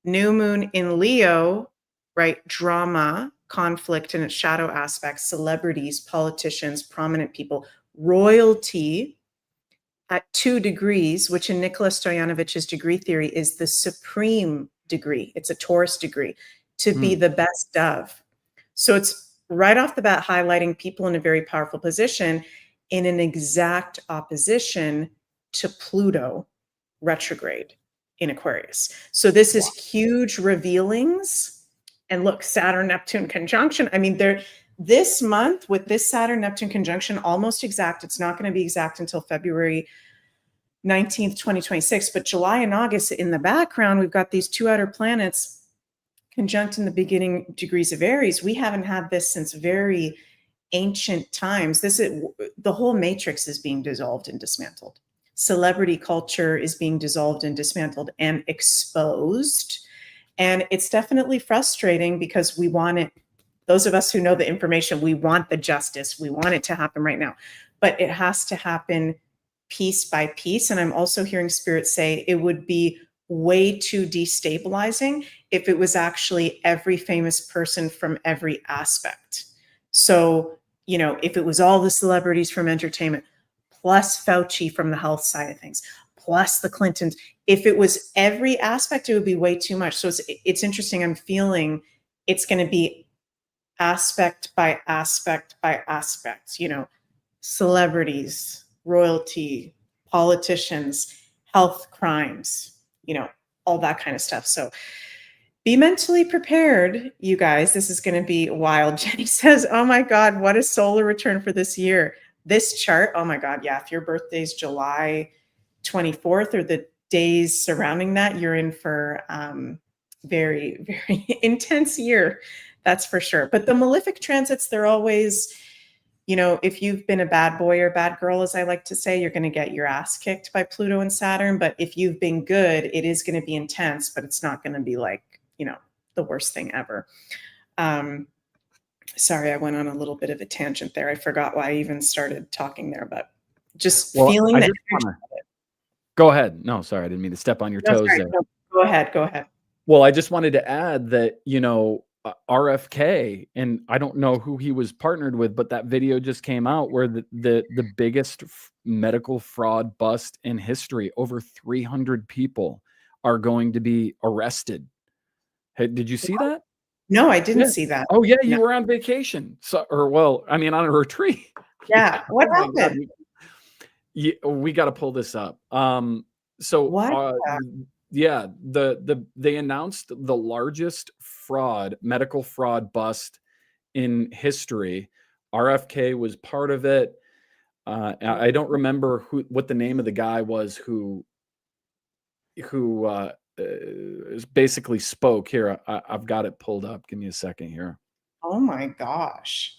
new moon in Leo, right? Drama, conflict and its shadow aspects, celebrities, politicians, prominent people, royalty at 2 degrees, which in Nicholas Stojanovich's degree theory is the supreme degree. It's a Taurus degree, to be the best of. So it's right off the bat highlighting people in a very powerful position in an exact opposition to Pluto retrograde in Aquarius. So this is huge revealings. And look, Saturn Neptune conjunction. I mean, this month with this Saturn Neptune conjunction, almost exact. It's not going to be exact until February 19th, 2026. But July and August in the background, we've got these 2 outer planets conjunct in the beginning degrees of Aries. We haven't had this since very ancient times. The whole matrix is being dissolved and dismantled. Celebrity culture is being dissolved and dismantled and exposed. And it's definitely frustrating because we want it. Those of us who know the information, we want the justice. We want it to happen right now, but it has to happen piece by piece. And I'm also hearing Spirit say it would be way too destabilizing if it was actually every famous person from every aspect. So, you know, if it was all the celebrities from entertainment, plus Fauci from the health side of things, plus the Clintons. If it was every aspect, it would be way too much. So it's interesting. I'm feeling it's going to be aspect by aspect by aspect, you know, celebrities, royalty, politicians, health crimes, you know, all that kind of stuff. So be mentally prepared, you guys. This is going to be wild. Jenny says, oh my God, what a solar return for this year. This chart, oh my God, yeah, if your birthday's July 24th or the days surrounding that, you're in for very, very intense year, that's for sure. But the malefic transits, they're always, you know, if you've been a bad boy or bad girl, as I like to say, you're going to get your ass kicked by Pluto and Saturn. But if you've been good, it is going to be intense, but it's not going to be like, you know, the worst thing ever. Sorry, I went on a little bit of a tangent there. I forgot why I even started talking there, but just feeling that. Go ahead. No, sorry, I didn't mean to step on your toes there. No, go ahead. Well, I just wanted to add that, you know, RFK, and I don't know who he was partnered with, but that video just came out where the biggest medical fraud bust in history, over 300 people are going to be arrested. Hey, did you see that? No, I didn't see that. Oh yeah, you were on vacation. So, or well, I mean, on a retreat. Yeah. What happened? Yeah, we got to pull this up. So what? Yeah, they announced the largest medical fraud bust in history. RFK was part of it. I don't remember what the name of the guy was who basically spoke here. I've got it pulled up. Give me a second here. Oh my gosh.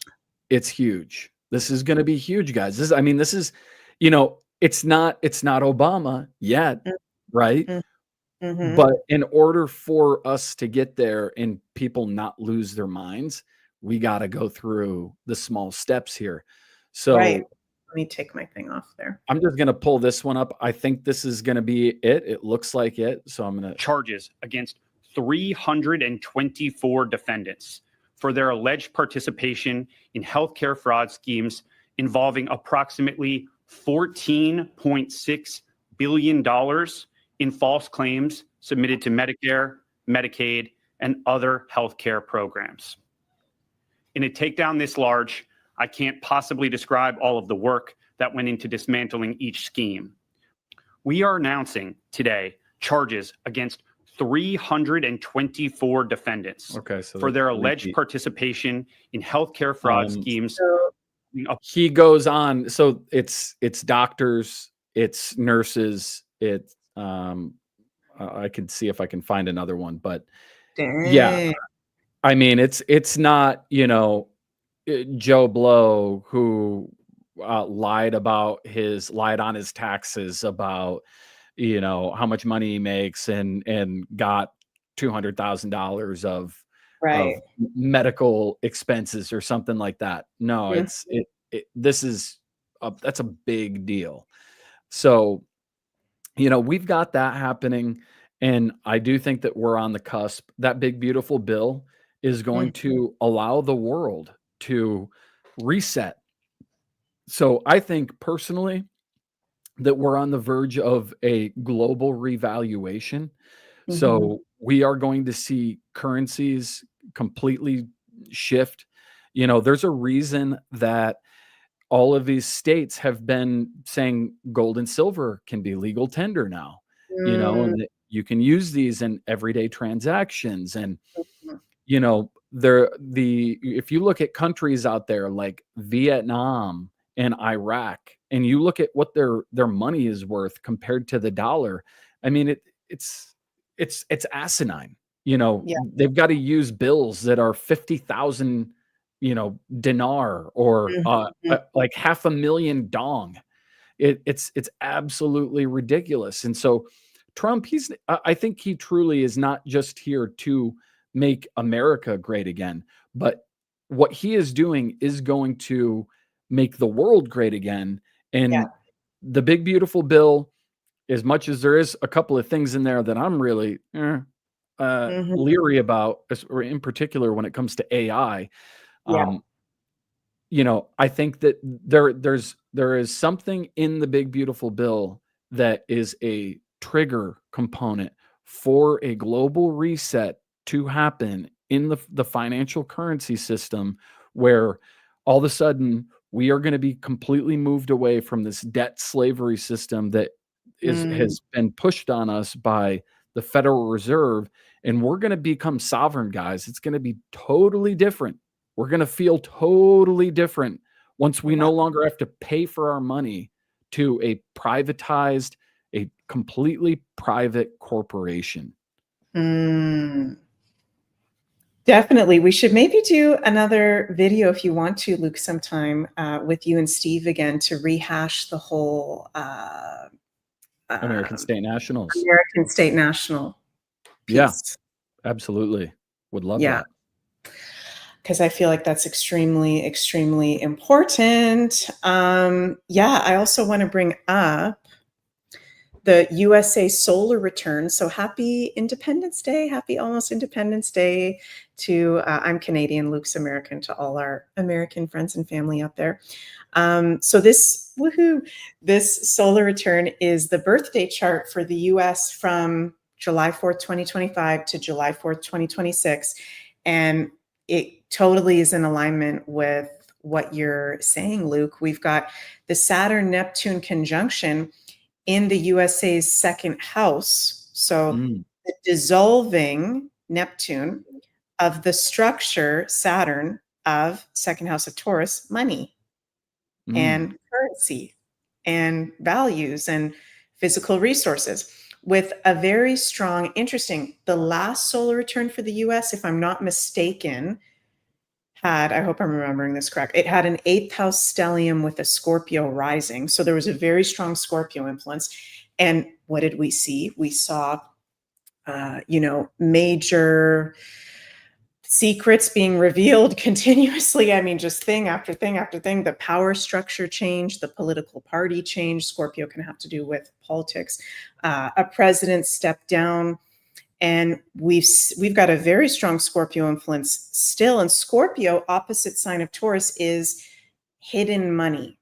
It's huge. This is going to be huge, guys. This is, you know, it's not Obama yet, right? Mm-hmm. But in order for us to get there and people not lose their minds, we got to go through the small steps here. So right. Let me take my thing off there. I'm just going to pull this one up. I think this is going to be it. It looks like it. So I'm going to charges against 324 defendants for their alleged participation in healthcare fraud schemes involving approximately $14.6 billion in false claims submitted to Medicare, Medicaid, and other healthcare programs. In a takedown this large, I can't possibly describe all of the work that went into dismantling each scheme. We are announcing today charges against 324 defendants for their alleged participation in healthcare fraud schemes. He goes on. So it's doctors, it's nurses, it's I can see if I can find another one, but yeah, I mean, it's not, you know, Joe Blow who lied on his taxes about, you know, how much money he makes and got $200,000 of medical expenses or something like that. No, that's a big deal. So, you know, we've got that happening, and I do think that we're on the cusp. That big beautiful bill is going to allow the world to reset. So I think personally that we're on the verge of a global revaluation. So we are going to see currencies completely shift. You know, there's a reason that all of these states have been saying gold and silver can be legal tender now, you know, and that you can use these in everyday transactions. And, you know, if you look at countries out there like Vietnam and Iraq, and you look at what their money is worth compared to the dollar, I mean, it's asinine. You know, they've got to use bills that are 50,000, you know, dinar or like $500,000 dong. It's absolutely ridiculous. And so Trump, I think he truly is not just here to make America great again, but what he is doing is going to make the world great again. And the big beautiful bill, as much as there is a couple of things in there that I'm really leery about, or in particular when it comes to AI, you know, I think that there is something in the big beautiful bill that is a trigger component for a global reset to happen in the financial currency system, where all of a sudden we are going to be completely moved away from this debt slavery system that has been pushed on us by the Federal Reserve, and we're going to become sovereign, guys. It's going to be totally different. We're going to feel totally different once we no longer have to pay for our money to a completely private corporation. Definitely. We should maybe do another video if you want to, Luke, sometime with you and Steve again to rehash the whole American State Nationals. American State National piece. Yeah, absolutely. Would love that. Because I feel like that's extremely, extremely important. I also want to bring up the USA solar return. So happy Independence Day. Happy almost Independence Day to, I'm Canadian, Luke's American, to all our American friends and family out there. So this solar return is the birthday chart for the US from July 4th, 2025 to July 4th, 2026. And it totally is in alignment with what you're saying, Luke. We've got the Saturn-Neptune conjunction in the USA's second house. So the dissolving Neptune of the structure, Saturn, of second house of Taurus, money and currency and values and physical resources, with a very strong, interesting, the last solar return for the US, if I'm not mistaken, I hope I'm remembering this correct, it had an 8th house stellium with a Scorpio rising. So there was a very strong Scorpio influence. And what did we see? We saw, major secrets being revealed continuously. I mean, just thing after thing after thing. The power structure changed, the political party changed. Scorpio can have to do with politics. A president stepped down. And we've got a very strong Scorpio influence still. And Scorpio, opposite sign of Taurus, is hidden money,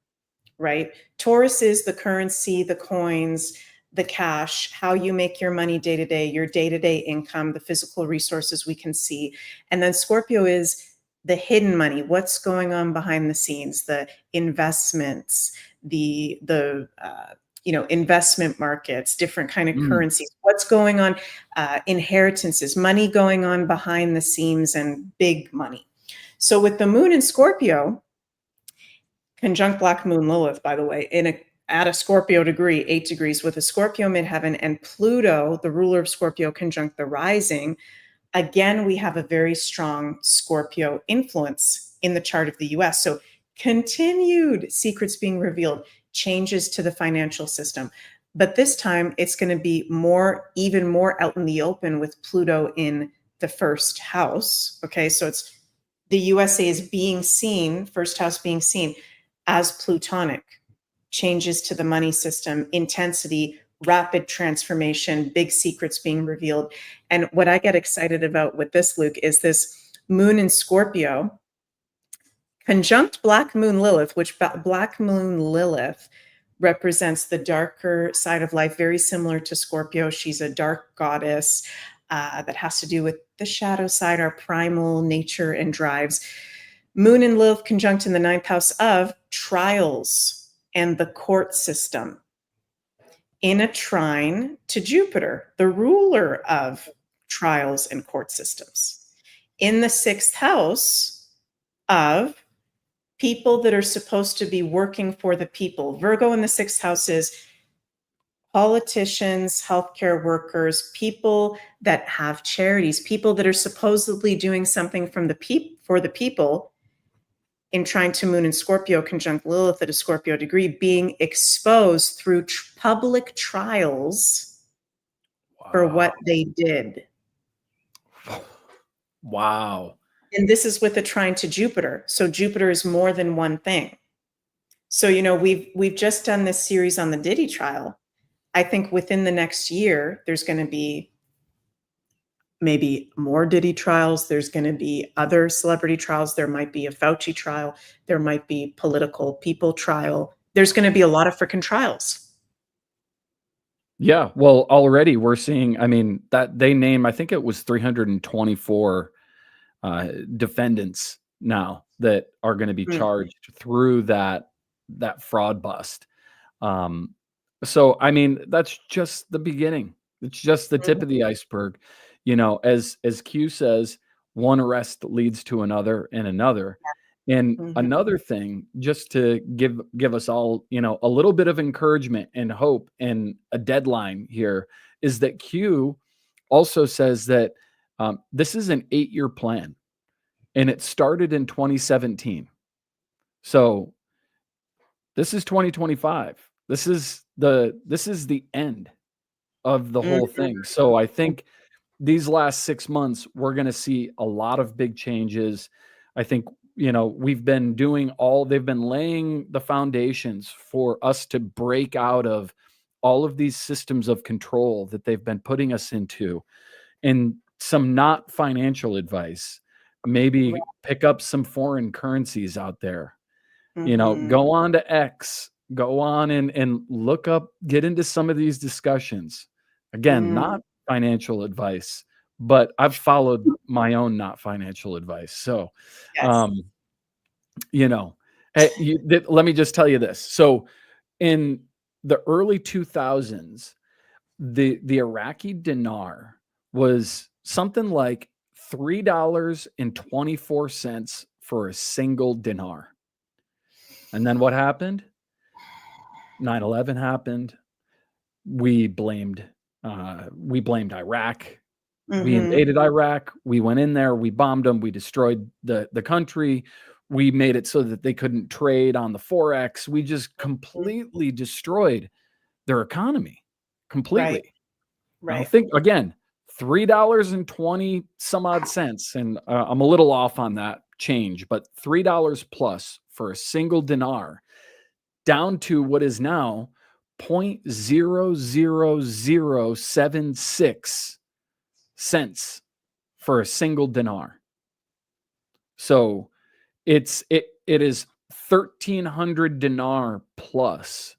right? Taurus is the currency, the coins, the cash, how you make your money day to day, your day-to-day income, the physical resources we can see. And then Scorpio is the hidden money, what's going on behind the scenes, the investments, the investment markets, different kind of currencies, what's going on, inheritances, money going on behind the scenes, and big money. So with the moon in Scorpio, conjunct Black Moon Lilith, by the way, at a Scorpio degree, 8 degrees, with a Scorpio midheaven and Pluto, the ruler of Scorpio, conjunct the rising, again, we have a very strong Scorpio influence in the chart of the US. So continued secrets being revealed, changes to the financial system. But this time it's going to be even more out in the open with Pluto in the first house. Okay, so it's the USA is being seen, first house being seen as plutonic, changes to the money system, intensity, rapid transformation, big secrets being revealed. And what I get excited about with this, Luke, is this moon in Scorpio conjunct Black Moon Lilith, which Black Moon Lilith represents the darker side of life, very similar to Scorpio. She's a dark goddess that has to do with the shadow side, our primal nature and drives. Moon and Lilith conjunct in the 9th house of trials and the court system, in a trine to Jupiter, the ruler of trials and court systems, in the 6th house of people that are supposed to be working for the people. Virgo in the 6th house is politicians, healthcare workers, people that have charities, people that are supposedly doing something for the people, in trying to moon in Scorpio conjunct Lilith at a Scorpio degree, being exposed through public trials for what they did. Wow. And this is with a trine to Jupiter. So Jupiter is more than one thing. So, we've just done this series on the Diddy trial. I think within the next year, there's going to be maybe more Diddy trials. There's going to be other celebrity trials. There might be a Fauci trial. There might be political people trial. There's going to be a lot of freaking trials. Yeah. Well, already we're seeing, that they name, I think it was 324 defendants now that are going to be charged through that fraud bust. So, that's just the beginning. It's just the tip of the iceberg. As Q says, one arrest leads to another and another. And another thing, just to give us all, a little bit of encouragement and hope and a deadline here, is that Q also says that this is an 8-year plan, and it started in 2017. So this is 2025. This is the end of the whole thing. So I think these last 6 months, we're going to see a lot of big changes. I think, they've been laying the foundations for us to break out of all of these systems of control that they've been putting us into, and some not financial advice. Maybe pick up some foreign currencies out there, go on to X, go on and look up, get into some of these discussions. Again, not financial advice, but I've followed my own not financial advice. So, let me just tell you this. So in the early 2000s, the Iraqi dinar was something like $3.24 for a single dinar. And then what happened? 9/11 happened. We blamed Iraq. We invaded Iraq. We went in there. We bombed them. We destroyed the country. We made it so that they couldn't trade on the Forex. We just completely destroyed their economy. Completely. Right. I think, again, $3.20 some odd cents. And I'm a little off on that change, but $3 plus for a single dinar, down to what is now 0.00076 cents for a single dinar. So it is 1,300 dinar plus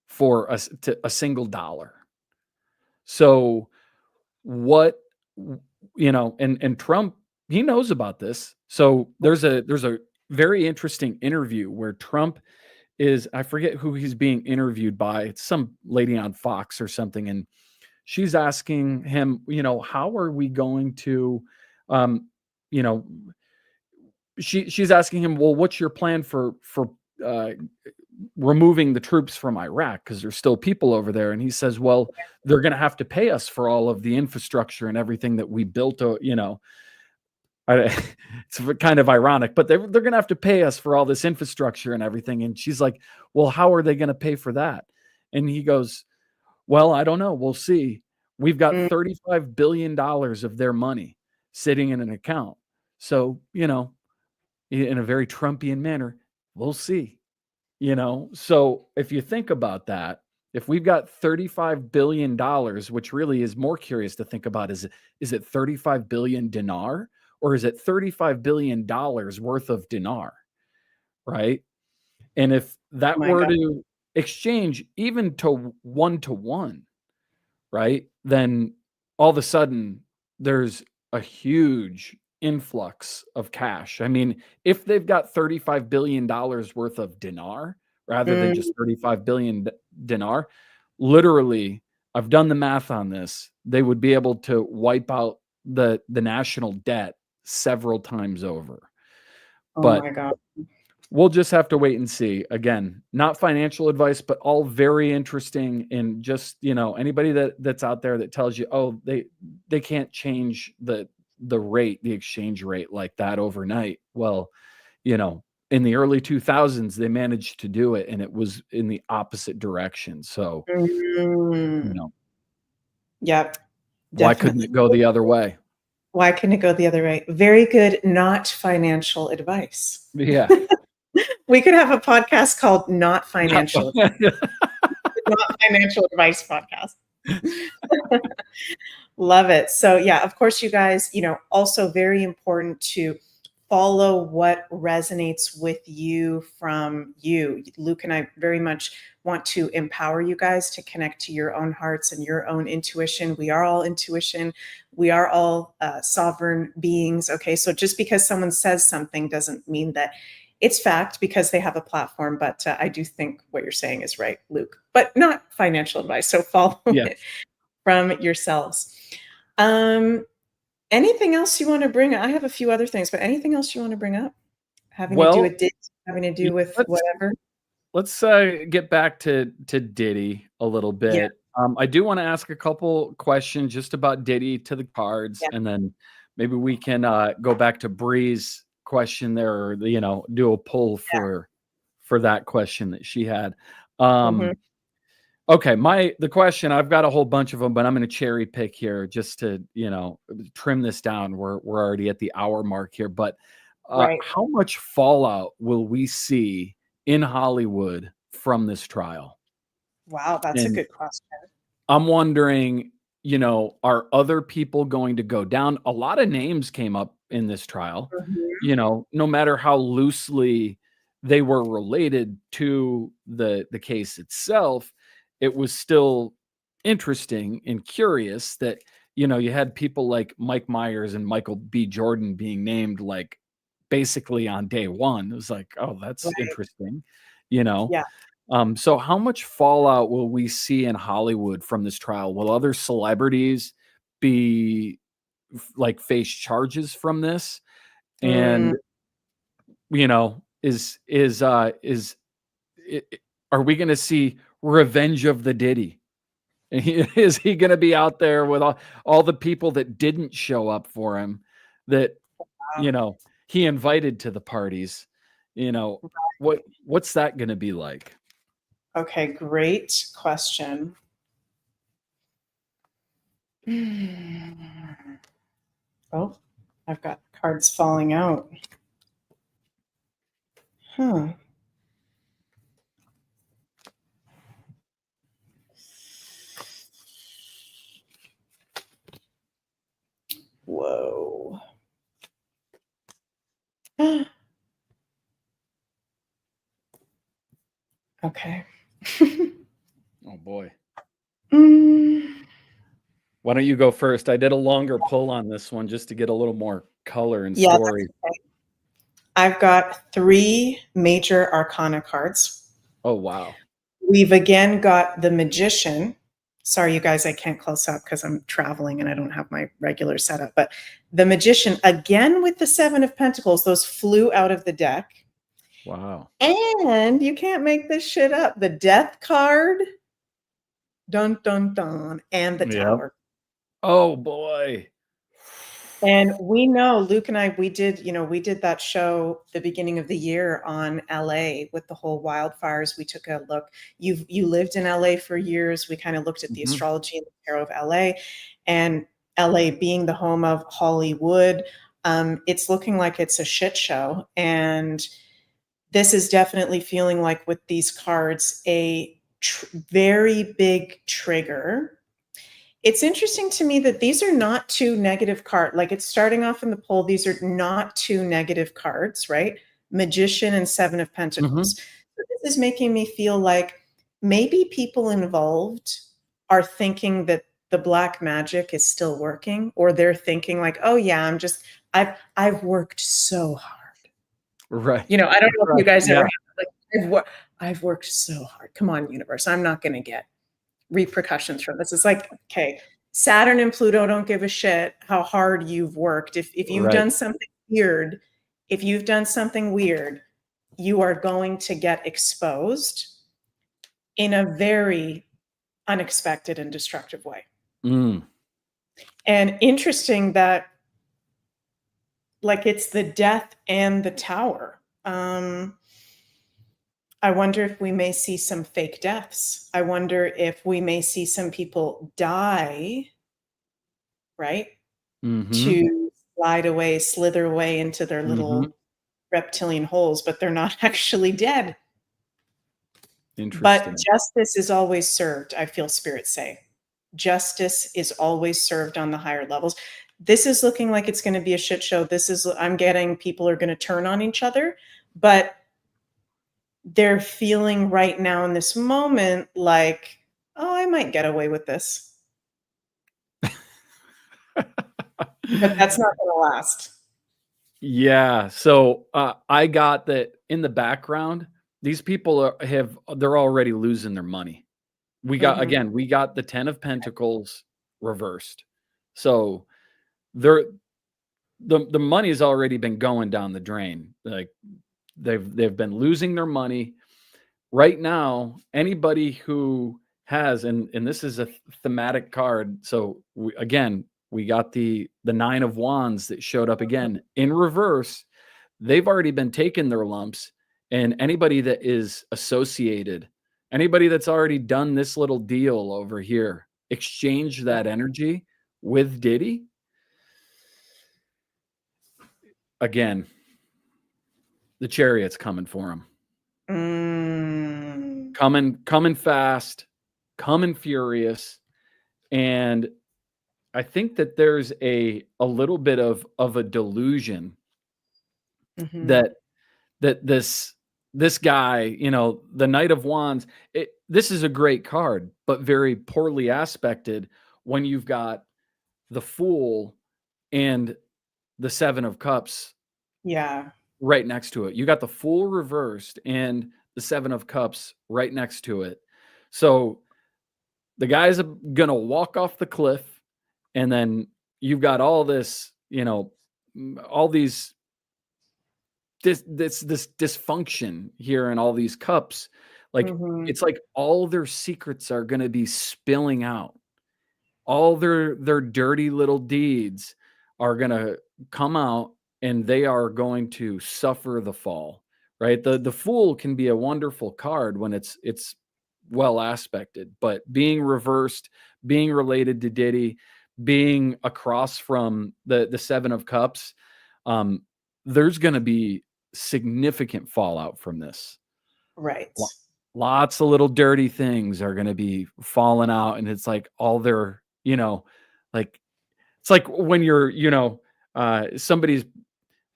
for a single dollar. So what, and Trump, he knows about this. So there's a very interesting interview where Trump is, I forget who he's being interviewed by. It's some lady on Fox or something. And she's asking him, how are we going to, you know, she's asking him, well, what's your plan for removing the troops from Iraq? Because there's still people over there. And he says, well, they're going to have to pay us for all of the infrastructure and everything that we built, it's kind of ironic, but they're going to have to pay us for all this infrastructure and everything. And she's like, well, how are they going to pay for that? And he goes, well, I don't know. We'll see. We've got $35 billion of their money sitting in an account. So, in a very Trumpian manner, we'll see, So if you think about that, if we've got $35 billion, which really is more curious to think about, is it 35 billion dinar? Or is it $35 billion worth of dinar, right? And if that were to exchange even to 1-to-1, right, then all of a sudden there's a huge influx of cash. I mean, if they've got $35 billion worth of dinar rather than just 35 billion dinar, literally, I've done the math on this, they would be able to wipe out the national debt several times over. But my God. We'll just have to wait and see. Again, not financial advice, but all very interesting. And just, anybody that's out there that tells you, oh, they can't change the rate, the exchange rate like that overnight. Well, in the early 2000s, they managed to do it, and it was in the opposite direction. So, Yep. Why couldn't it go the other way? Why couldn't it go the other way? Very good, not financial advice. Yeah. We could have a podcast called Not Financial. Not Financial Advice Podcast. Love it. So yeah, of course, you guys, also very important to follow what resonates with you from you. Luke and I very much want to empower you guys to connect to your own hearts and your own intuition. We are all intuition. We are all sovereign beings. Okay. So just because someone says something doesn't mean that it's fact because they have a platform. But I do think what you're saying is right, Luke, but not financial advice. So follow it from yourselves. Anything else you want to bring up? I have a few other things, but anything else you want to bring up? Having to do with DIDDY, having to do with whatever? Let's get back to DIDDY a little bit. Yeah. I do want to ask a couple questions just about DIDDY to the cards, and then maybe we can go back to Bree's question there, or do a poll for that question that she had. Okay, the question, I've got a whole bunch of them, but I'm going to cherry pick here just to, trim this down. We're already at the hour mark here, but how much fallout will we see in Hollywood from this trial? Wow, that's a good question. I'm wondering, are other people going to go down? A lot of names came up in this trial, no matter how loosely they were related to the case itself. It was still interesting and curious that, you had people like Mike Myers and Michael B. Jordan being named like basically on day one. It was like, oh, that's interesting, So how much fallout will we see in Hollywood from this trial? Will other celebrities be face charges from this? And, are we going to see Revenge of the Diddy? Is he going to be out there with all the people that didn't show up for him that, he invited to the parties? What's that going to be like? Okay, great question. Oh, I've got cards falling out. Huh. Whoa. Okay. Oh boy. Mm, Why don't you go first? I did a longer pull on this one just to get a little more color and yeah, that's story. okay. I've got 3 major arcana cards. Oh wow. We've again got the Magician. Sorry, you guys, I can't close up because I'm traveling and I don't have my regular setup. But the Magician, again with the 7 of Pentacles, those flew out of the deck. Wow. And you can't make this shit up. The Death card, dun, dun, dun, and the Yep. Tower. Oh boy. And we know, Luke and I, we did that show the beginning of the year on LA with the whole wildfires. We took a look. You lived in LA for years. We kind of looked at the Mhm. astrology and the tarot of LA, and LA being the home of Hollywood, it's looking like it's a shit show. And this is definitely feeling like with these cards, a very big trigger. It's interesting to me that these are not 2 negative cards. Like it's starting off in the poll, these are not 2 negative cards, right? Magician and 7 of Pentacles. So this is making me feel like maybe people involved are thinking that the black magic is still working, or they're thinking like, oh yeah, I've worked so hard. Right. I don't know if you guys Yeah. ever have, like, I've worked so hard. Come on, universe. I'm not going to get repercussions from this. It's like, okay, Saturn and Pluto don't give a shit how hard you've worked. If you've Right. done something weird, you are going to get exposed in a very unexpected and destructive way. Mm. And interesting that like it's the Death and the Tower. I wonder if we may see some fake deaths. I wonder if we may see some people die, right? Mhm. To slither away into their little reptilian holes, but they're not actually dead. Interesting. But justice is always served, I feel spirits say. Justice is always served on the higher levels. This is looking like it's going to be a shit show. I'm getting people are going to turn on each other, but they're feeling right now in this moment like, oh, I might get away with this. But that's not going to last. Yeah. So I got that in the background. These people they're already losing their money. We got the 10 of Pentacles reversed. So the money has already been going down the drain. Like they've been losing their money. Right now, anybody who has, and this is a thematic card. So we got the 9 of Wands that showed up again in reverse. They've already been taking their lumps, and anybody that is associated, anybody that's already done this little deal over here, exchange that energy with Diddy. Again, the Chariot's coming for him. Coming fast, coming furious. And I think that there's a little bit of a delusion that this guy, the Knight of Wands, this is a great card, but very poorly aspected when you've got the Fool and the 7 of Cups right next to it. You got the Fool reversed and the 7 of Cups right next to it. So the guy's gonna walk off the cliff, and then you've got all this, all these this dysfunction here in all these cups. Like it's like all their secrets are gonna be spilling out. All their dirty little deeds are gonna come out, and they are going to suffer the fall. Right? The Fool can be a wonderful card when it's well aspected, but being reversed, being related to Diddy, being across from the 7 of Cups, there's going to be significant fallout from this. Right. Lots of little dirty things are going to be falling out, and it's like all their, like it's like when you're, somebody's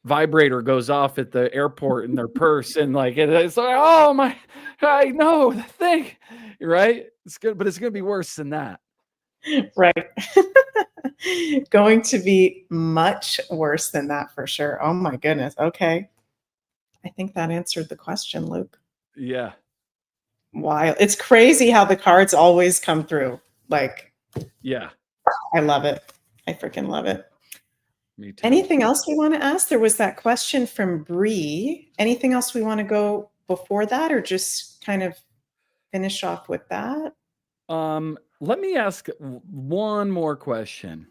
vibrator goes off at the airport in their purse, and like it's like, oh my, I know the thing, right? It's good, but it's gonna be worse than that. Right. Going to be much worse than that for sure. Oh my goodness. Okay. I think that answered the question, Luke. Yeah. Wild. It's crazy how the cards always come through. Like, Yeah. I love it. I freaking love it. Me too. Anything else we want to ask? There was that question from Bree. Anything else we want to go before that, or just kind of finish off with that? Let me ask one more question.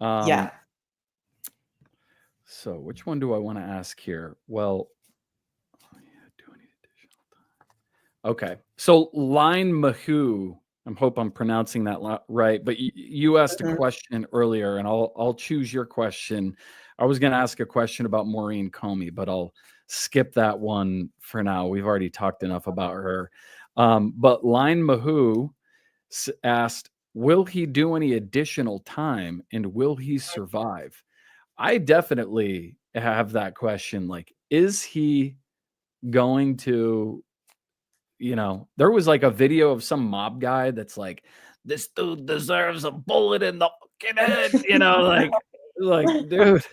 Yeah. So which one do I want to ask here? Well, okay. So Line Mahu, I hope I'm pronouncing that right, but you asked a question earlier, and I'll choose your question. I was going to ask a question about Maureen Comey, but I'll skip that one for now. We've already talked enough about her. But Line Mahu asked, will he do any additional time, and will he survive? I definitely have that question. Like, is he going to, there was like a video of some mob guy that's like, this dude deserves a bullet in the fucking head, like, dude,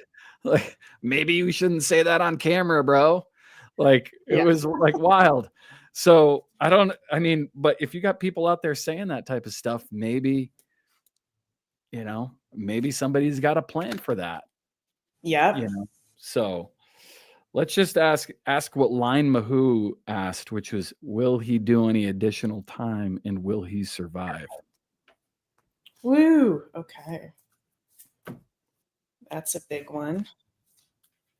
like, maybe you shouldn't say that on camera, bro. Like, it was like wild. So but if you got people out there saying that type of stuff, maybe, maybe somebody's got a plan for that. Yeah. So let's just ask what Line Mahu asked, which was, will he do any additional time, and will he survive? Woo. Okay. That's a big one.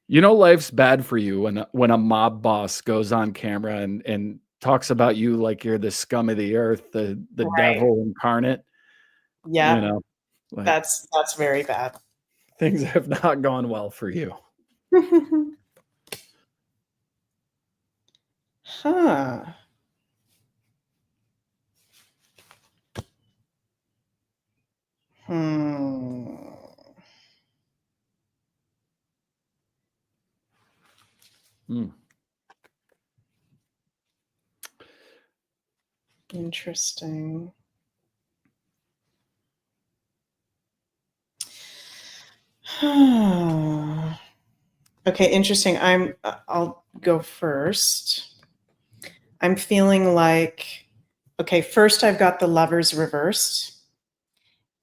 Life's bad for you when a mob boss goes on camera and talks about you like you're the scum of the earth, the devil incarnate. Yeah. Like, that's very bad. Things have not gone well for you. Huh. Interesting. Okay, interesting. I'll go first. I'm feeling like, okay, first I've got the Lovers reversed.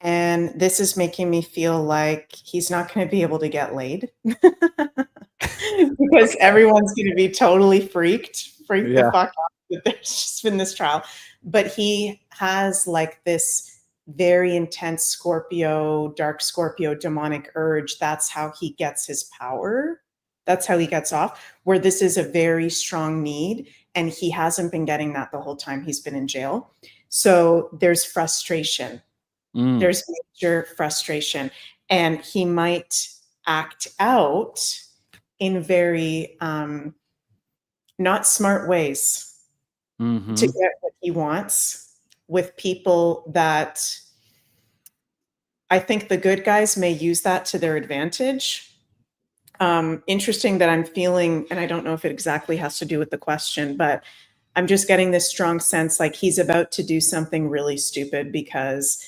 And this is making me feel like he's not going to be able to get laid because everyone's going to be totally freaked the fuck out that there's just been this trial. But he has like this very intense Scorpio, dark Scorpio demonic urge. That's how he gets his power. That's how he gets off, where this is a very strong need. And he hasn't been getting that the whole time he's been in jail. So there's frustration. There's major frustration, and he might act out in very not smart ways to get what he wants with people that I think the good guys may use that to their advantage. Interesting that I'm feeling, and I don't know if it exactly has to do with the question, but I'm just getting this strong sense like he's about to do something really stupid, because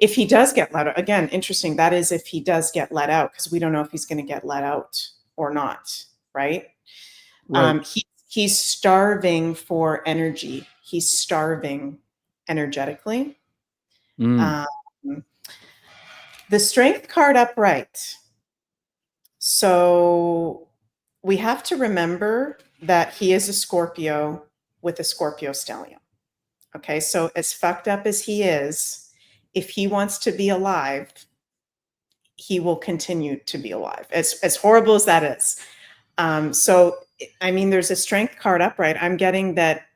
if he does get let out, again, interesting, that is if he does get let out, because we don't know if he's going to get let out or not, right? He's starving for energy. He's starving energetically. The Strength card upright. So we have to remember that he is a Scorpio with a Scorpio stellium. Okay, so as fucked up as he is, if he wants to be alive, he will continue to be alive, as horrible as that is. So, I mean, there's a Strength card upright. I'm getting that.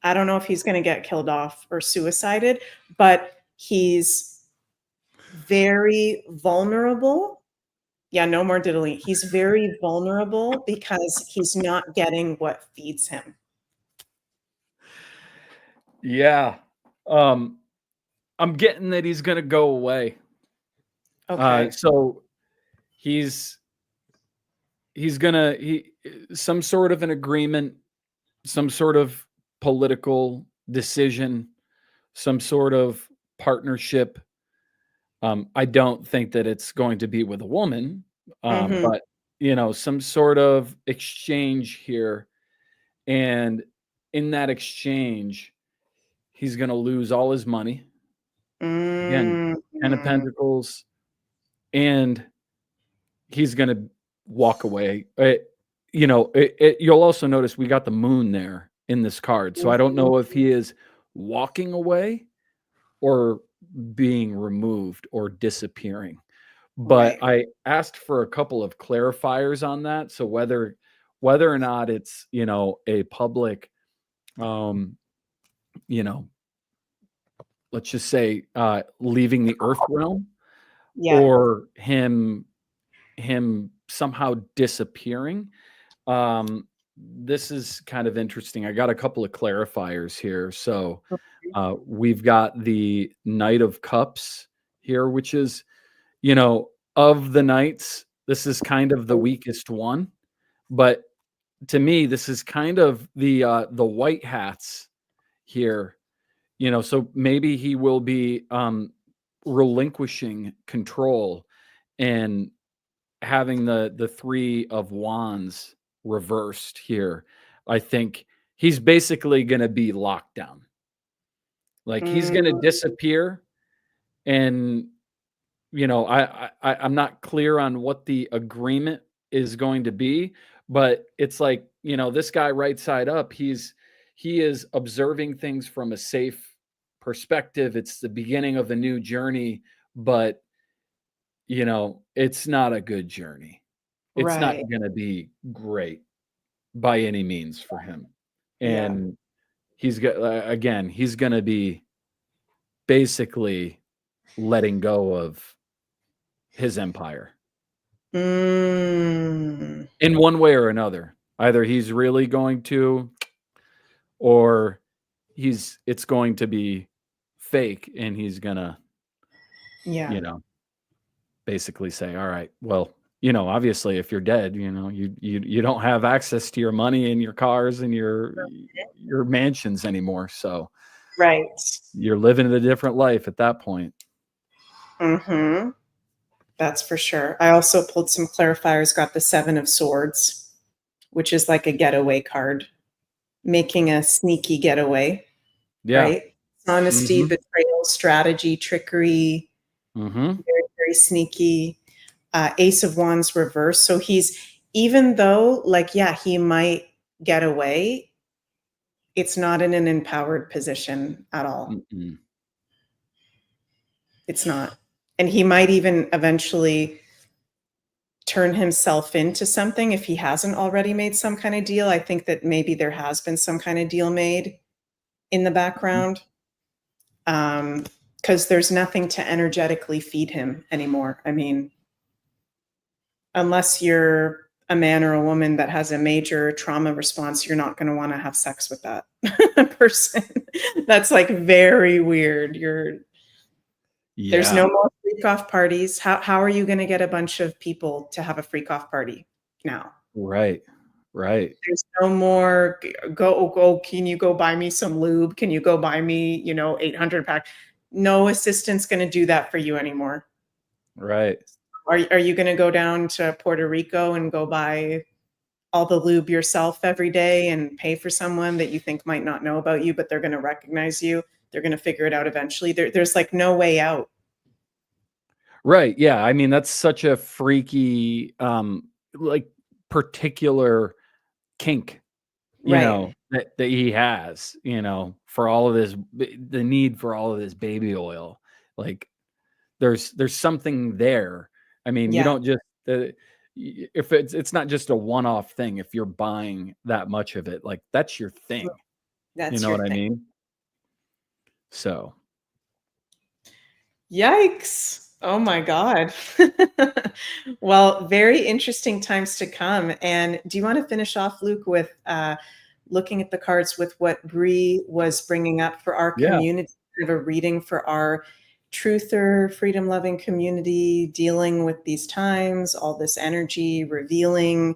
I don't know if he's going to get killed off or suicided, but he's very vulnerable. Yeah, no more diddly. He's very vulnerable because he's not getting what feeds him. Yeah. I'm getting that he's going to go away. Okay. So he's some sort of an agreement, some sort of political decision, some sort of partnership. I don't think that it's going to be with a woman, Mhm. but some sort of exchange here. And in that exchange, he's going to lose all his money. Again, Ten of Mhm. Pentacles, and he's going to walk away. You'll also notice we got the moon there in this card. So I don't know if he is walking away or being removed or disappearing. But Right. I asked for a couple of clarifiers on that. So whether or not it's, a public, let's just say leaving the earth realm, Yeah. or him somehow disappearing. This is kind of interesting. I got a couple of clarifiers here. So we've got the Knight of Cups here, which is, of the knights, this is kind of the weakest one. But to me, this is kind of the white hats here. So maybe he will be relinquishing control and having the Three of Wands reversed here. I think he's basically going to be locked down. Like he's going to disappear, and I'm not clear on what the agreement is going to be, but it's like, this guy right side up, he is observing things from a safe perspective. It's the beginning of a new journey, but it's not a good journey. It's not Right. going to be great by any means for him. Yeah. And he's going to be basically letting go of his empire Mm. in one way or another. Either he's really going to, or it's going to be fake, and he's gonna, Yeah. basically say, all right, well, obviously if you're dead, you don't have access to your money and your cars and your mansions anymore. So Right. you're living a different life at that point. Mm-hmm. That's for sure. I also pulled some clarifiers, got the Seven of Swords, which is like a getaway card, making a sneaky getaway, Yeah. right? Honesty, Mhm. betrayal, strategy, trickery, Mm-hmm. very, very sneaky. Ace of Wands reverse. So even though, like, yeah, he might get away, it's not in an empowered position at all. Mm-mm. It's not. And he might even eventually turn himself into something if he hasn't already made some kind of deal. I think that maybe there has been some kind of deal made in the background, because there's nothing to energetically feed him anymore. I mean, unless you're a man or a woman that has a major trauma response, you're not going to want to have sex with that person. That's like very weird. There's no more freak off parties. How are you going to get a bunch of people to have a freak off party now? Right. There's no more go. Can you go buy me some lube? Can you go buy me, 800 pack? No assistant's going to do that for you anymore. Right. Are you going to go down to Puerto Rico and go buy all the lube yourself every day and pay for someone that you think might not know about you, but they're going to recognize you? They're going to figure it out eventually. There's like no way out. Right. Yeah. I mean, that's such a freaky, like particular kink, Right. that he has, for all of this, the need for all of this baby oil. Like there's something there. I mean, you Yeah. don't just, if it's not just a one-off thing. If you're buying that much of it, like that's your thing. That's You know your what I thing. mean? So. Yikes. Oh my God. Well, very interesting times to come. And do you want to finish off, Luke, with looking at the cards with what Bree was bringing up for our Yeah. community, kind of a reading for our truther, freedom loving community dealing with these times, all this energy, revealing.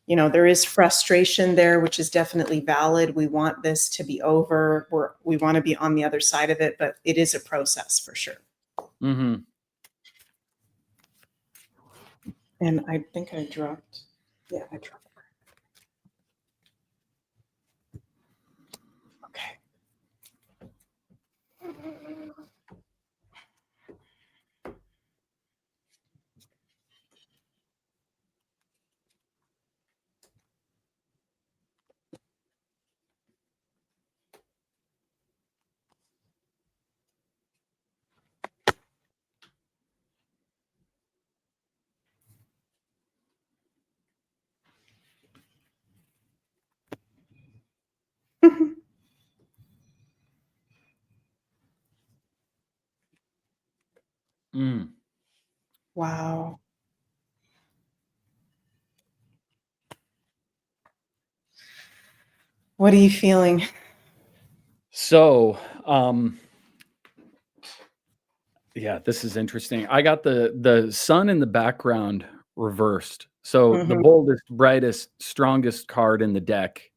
There is frustration there, which is definitely valid. We want this to be over. We want to be on the other side of it, but it is a process for sure. Mm-hmm. And I think I dropped. Yeah, I dropped. Okay. Mm. Wow. What are you feeling? So, yeah, this is interesting. I got the sun in the background reversed. So the Mhm. boldest, brightest, strongest card in the deck,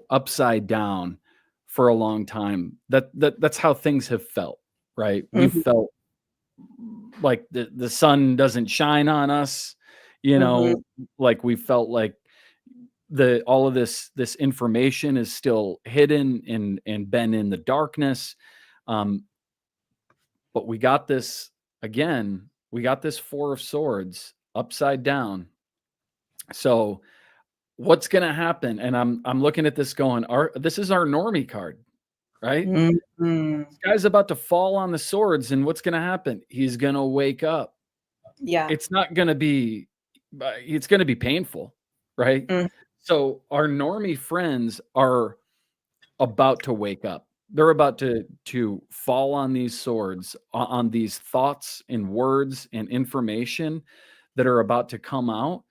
upside down for a long time. That's how things have felt, right? We've Mhm. felt like the sun doesn't shine on us, Mhm. like we felt like all of this information is still hidden and been in the darkness. But we got this again. We got this Four of Swords upside down. So what's going to happen? And I'm looking at this going, this is our normie card, right? Mhm. This guy's about to fall on the swords, and what's going to happen? He's going to wake up. Yeah. It's not going to be. It's going to be painful, right? Mm. So our normie friends are about to wake up. They're about to fall on these swords, on these thoughts and words and information that are about to come out.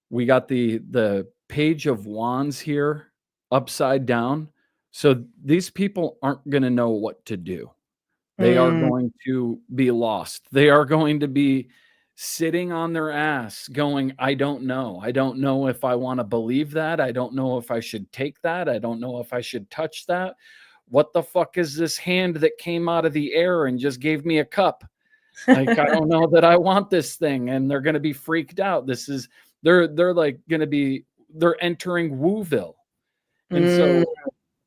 We got the Page of Wands here upside down. So these people aren't going to know what to do. They are Mm. going to be lost. They are going to be sitting on their ass going, I don't know. I don't know if I want to believe that. I don't know if I should take that. I don't know if I should touch that. What the fuck is this hand that came out of the air and just gave me a cup? Like, I don't know that I want this thing. And they're going to be freaked out. They're like going to be, they're entering Wooville. And Mm. so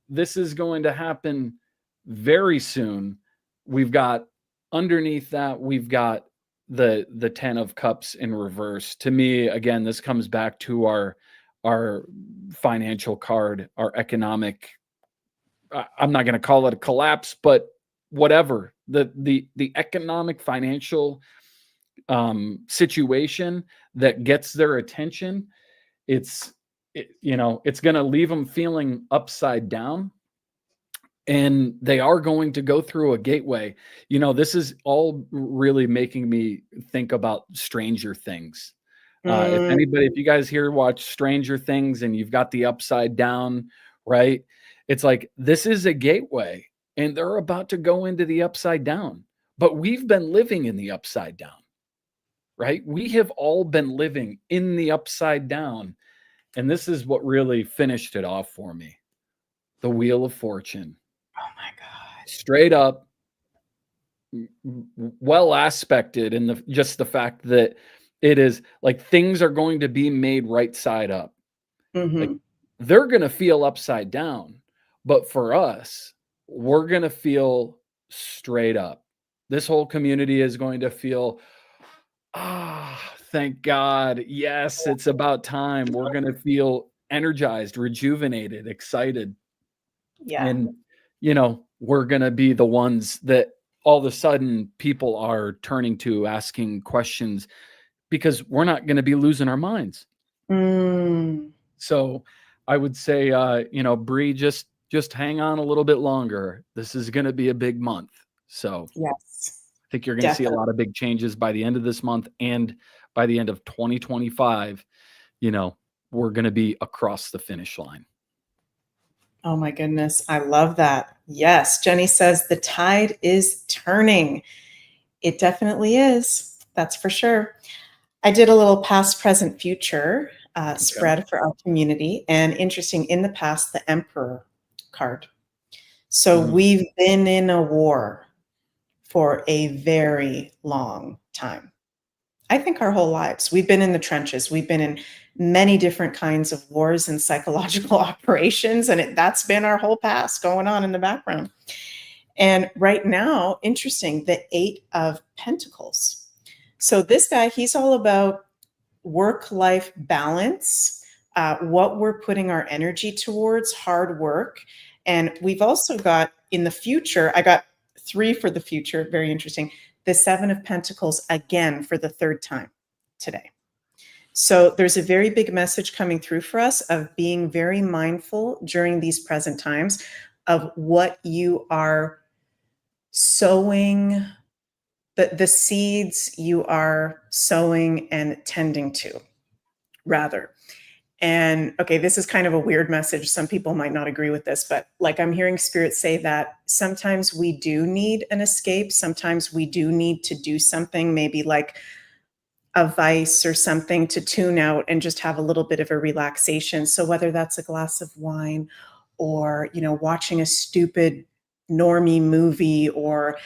this is going to happen very soon. We've got underneath that, we've got the 10 of cups in reverse. To me, again, this comes back to our financial card, our economic, I'm not going to call it a collapse, but whatever, the economic financial situation that gets their attention. It's going to leave them feeling upside down, and they are going to go through a gateway. This is all really making me think about Stranger Things. Mm. If you guys here watch Stranger Things and you've got the upside down, right? It's like, this is a gateway and they're about to go into the upside down, but we've been living in the upside down, right? We have all been living in the upside down. And this is what really finished it off for me. The Wheel of Fortune. Oh my God. Straight up, well aspected in just the fact that it is like things are going to be made right side up. Mhm. Like, they're going to feel upside down, but for us, we're going to feel straight up. This whole community is going to feel, thank God. Yes, it's about time. We're going to feel energized, rejuvenated, excited. Yeah. And, we're going to be the ones that all of a sudden people are turning to, asking questions, because we're not going to be losing our minds. Mm. So I would say, Bree, just hang on a little bit longer. This is going to be a big month. So Yes. I think you're going to see a lot of big changes by the end of this month, and by the end of 2025, we're going to be across the finish line. Oh my goodness. I love that. Yes. Jenny says the tide is turning. It definitely is. That's for sure. I did a little past, present, future spread for our community. And interesting, in the past, the Emperor card. So we've been in a war for a very long time. I think our whole lives. We've been in the trenches. We've been in many different kinds of wars and psychological operations. And that's been our whole past going on in the background. And right now, interesting, the 8 of Pentacles. So this guy, he's all about work-life balance, what we're putting our energy towards, hard work. And we've also got in the future, I got 3 for the future, very interesting, the 7 of Pentacles again for the 3rd time today. So there's a very big message coming through for us of being very mindful during these present times of what you are sowing, the seeds you are sowing and tending to, rather. And okay, this is kind of a weird message. Some people might not agree with this, but like I'm hearing Spirit say that sometimes we do need an escape. Sometimes we do need to do something, maybe like a vice or something to tune out and just have a little bit of a relaxation. So whether that's a glass of wine or, watching a stupid normie movie or,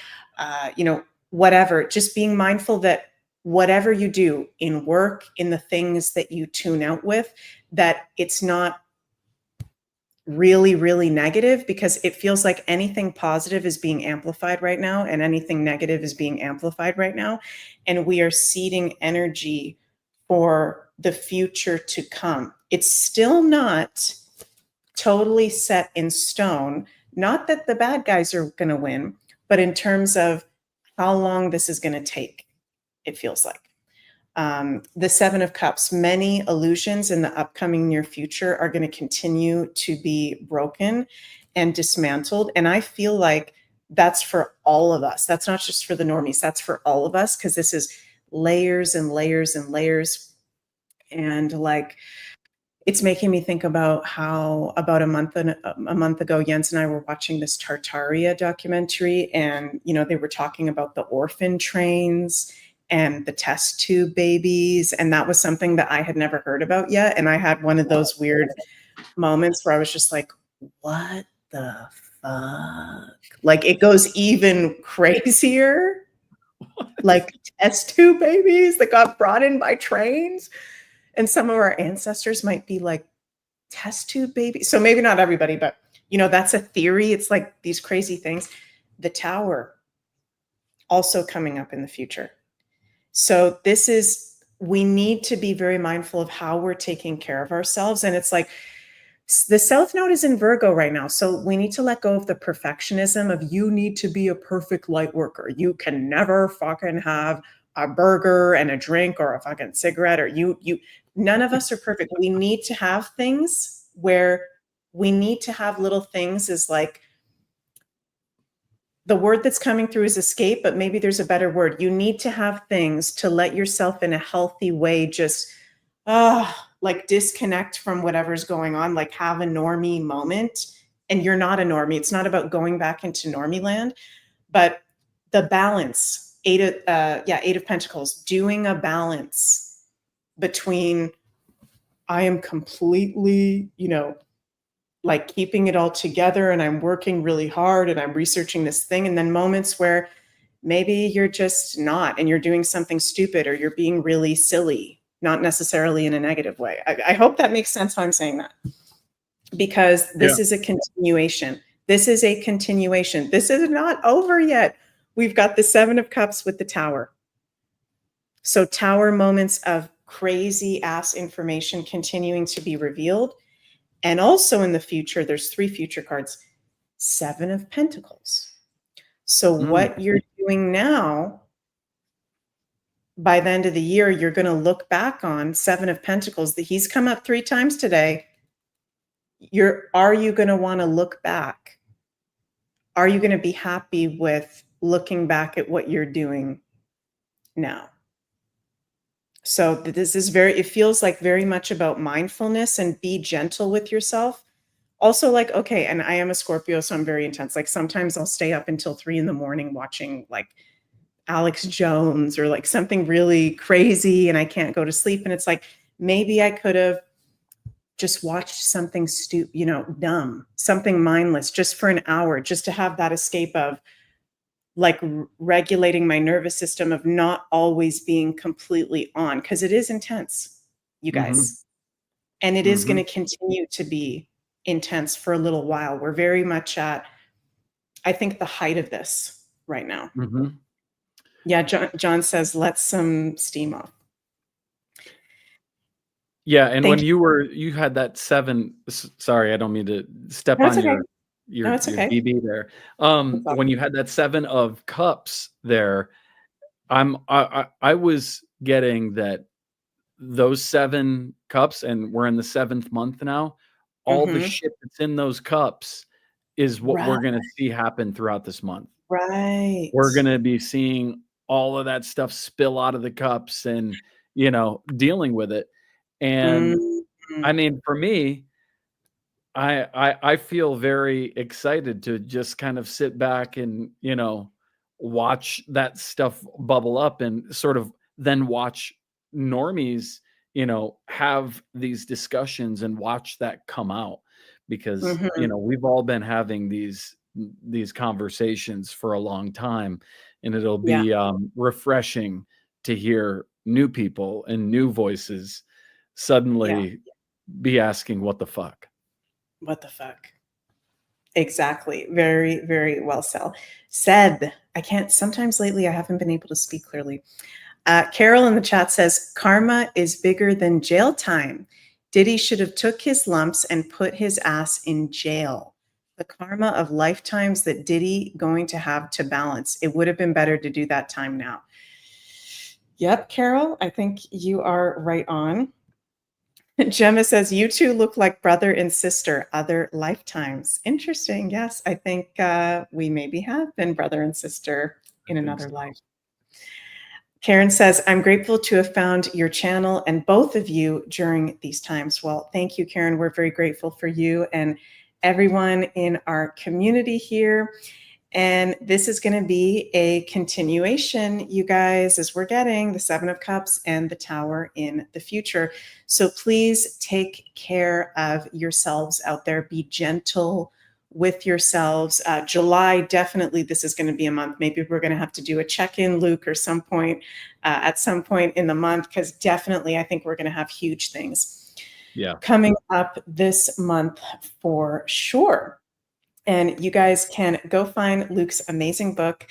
whatever, just being mindful that whatever you do in work, in the things that you tune out with, that it's not really, really negative, because it feels like anything positive is being amplified right now and anything negative is being amplified right now. And we are seeding energy for the future to come. It's still not totally set in stone. Not that the bad guys are going to win, but in terms of how long this is going to take, it feels like. The 7 of Cups, many illusions in the upcoming near future are going to continue to be broken and dismantled. And I feel like that's for all of us. That's not just for the normies. That's for all of us, because this is layers and layers and layers. And like, it's making me think about how about a month ago, Jens and I were watching this Tartaria documentary, and they were talking about the orphan trains and the test tube babies, and that was something that I had never heard about yet. And I had one of those weird moments where I was just like, "What the fuck?" Like it goes even crazier, like test tube babies that got brought in by trains. And some of our ancestors might be like test tube babies. So maybe not everybody, but that's a theory. It's like these crazy things. The Tower also coming up in the future. So we need to be very mindful of how we're taking care of ourselves. And it's like the South Node is in Virgo right now. So we need to let go of the perfectionism of you need to be a perfect light worker. You can never fucking have a burger and a drink or a fucking cigarette, or none of us are perfect. We need to have things where we need to have little things, is like the word that's coming through is escape, but maybe there's a better word. You need to have things to let yourself in a healthy way just like disconnect from whatever's going on, like have a normie moment. And you're not a normie. It's not about going back into normie land, but the balance. 8 of Pentacles, doing a balance between I am completely, like keeping it all together and I'm working really hard and I'm researching this thing, and then moments where maybe you're just not and you're doing something stupid or you're being really silly, not necessarily in a negative way. I hope that makes sense how I'm saying that, because this is a continuation. This is a continuation. This is not over yet. We've got the 7 of Cups with the Tower. So Tower moments of crazy ass information continuing to be revealed. And also in the future, there's 3 future cards, 7 of Pentacles. So what you're doing now, by the end of the year, you're going to look back on 7 of Pentacles. That he's come up 3 times today. Are you going to want to look back? Are you going to be happy with looking back at what you're doing now? So this is it feels like very much about mindfulness, and be gentle with yourself Also, like, okay, and I am a Scorpio, so I'm very intense. Like sometimes I'll stay up until 3 in the morning watching like Alex Jones or like something really crazy and I can't go to sleep. And it's like, maybe I could have just watched something dumb, something mindless just for an hour, just to have that escape of like regulating my nervous system, of not always being completely on, because it is intense, you guys. And it is going to continue to be intense for a little while. We're very much at, I think, the height of this right now. Yeah, John says, let some steam off. Yeah, and when you had that 7, sorry, I don't mean to step on your BB there. When you had that 7 of cups there, I was getting that those 7 cups, and we're in the 7th month now, all the shit that's in those cups is what we're going to see happen throughout this month. Right. We're going to be seeing all of that stuff spill out of the cups and, you know, dealing with it. And I mean, for me, I feel very excited to just kind of sit back and, you know, watch that stuff bubble up and sort of then watch normies, you know, have these discussions and watch that come out, because, you know, we've all been having these conversations for a long time, and it'll be refreshing to hear new people and new voices suddenly be asking, what the fuck? What the fuck? Exactly. Very, very well said. Sometimes lately I haven't been able to speak clearly. Carol in the chat says, karma is bigger than jail time. Diddy should have took his lumps and put his ass in jail. The karma of lifetimes that Diddy going to have to balance. It would have been better to do that time now. Yep, Carol, I think you are right on. Gemma says, you two look like brother and sister, other lifetimes. Interesting. Yes, I think we maybe have been brother and sister in another life. Karen says, I'm grateful to have found your channel and both of you during these times. Well, thank you, Karen. We're very grateful for you and everyone in our community here. And this is going to be a continuation, you guys, as we're getting the 7 of Cups and the Tower in the future. So please take care of yourselves out there. Be gentle with yourselves. July, definitely, this is going to be a month. Maybe we're going to have to do a check-in, Luke, or some point at some point in the month, because definitely I think we're going to have huge things coming up this month for sure. And you guys can go find Luke's amazing book,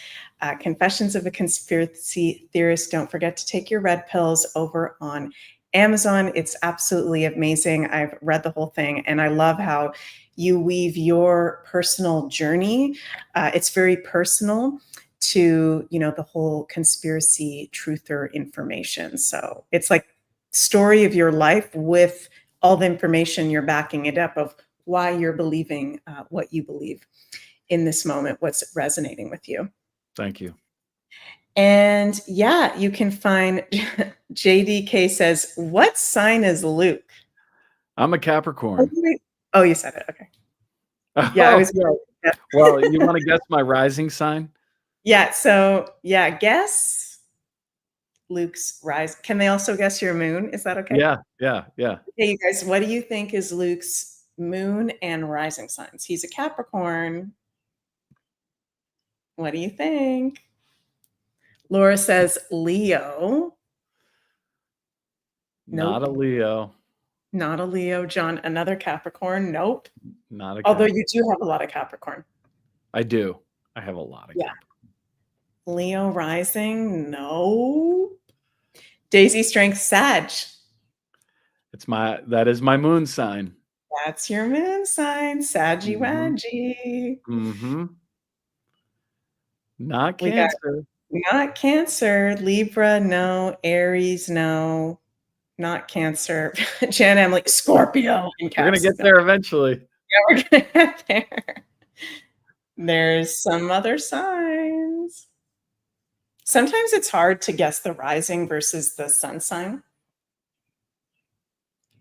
Confessions of a Conspiracy Theorist. Don't forget to take your red pills over on Amazon. It's absolutely amazing. I've read the whole thing, and I love how you weave your personal journey. It's very personal to, you know, the whole conspiracy truther information. So it's like story of your life with all the information you're backing it up of why you're believing what you believe in this moment, what's resonating with you. Thank you. And yeah, you can find JDK says, what sign is Luke? I'm a Capricorn. Oh, you said it. Okay. Yeah, I was. Well, you want to guess my rising sign? Yeah. So yeah, guess Luke's rise. Can they also guess your moon? Is that okay? Yeah. Okay, you guys, what do you think is Luke's moon and rising signs? He's a Capricorn. What do you think? Laura says Leo. Not a Leo. Not a Leo. John, another Capricorn. Nope. Not a Although Capricorn. you do have a lot of Capricorn. I do. I have a lot of Capricorn. Leo rising. No. Daisy strength Sag. That is my moon sign. That's your moon sign. Saggy Waggy. Not Cancer. Not Cancer. Libra, no. Aries, no. Not Cancer. Jan Emily, Scorpio. We're going to get there eventually. Yeah, we're going to get there. There's some other signs. Sometimes it's hard to guess the rising versus the sun sign.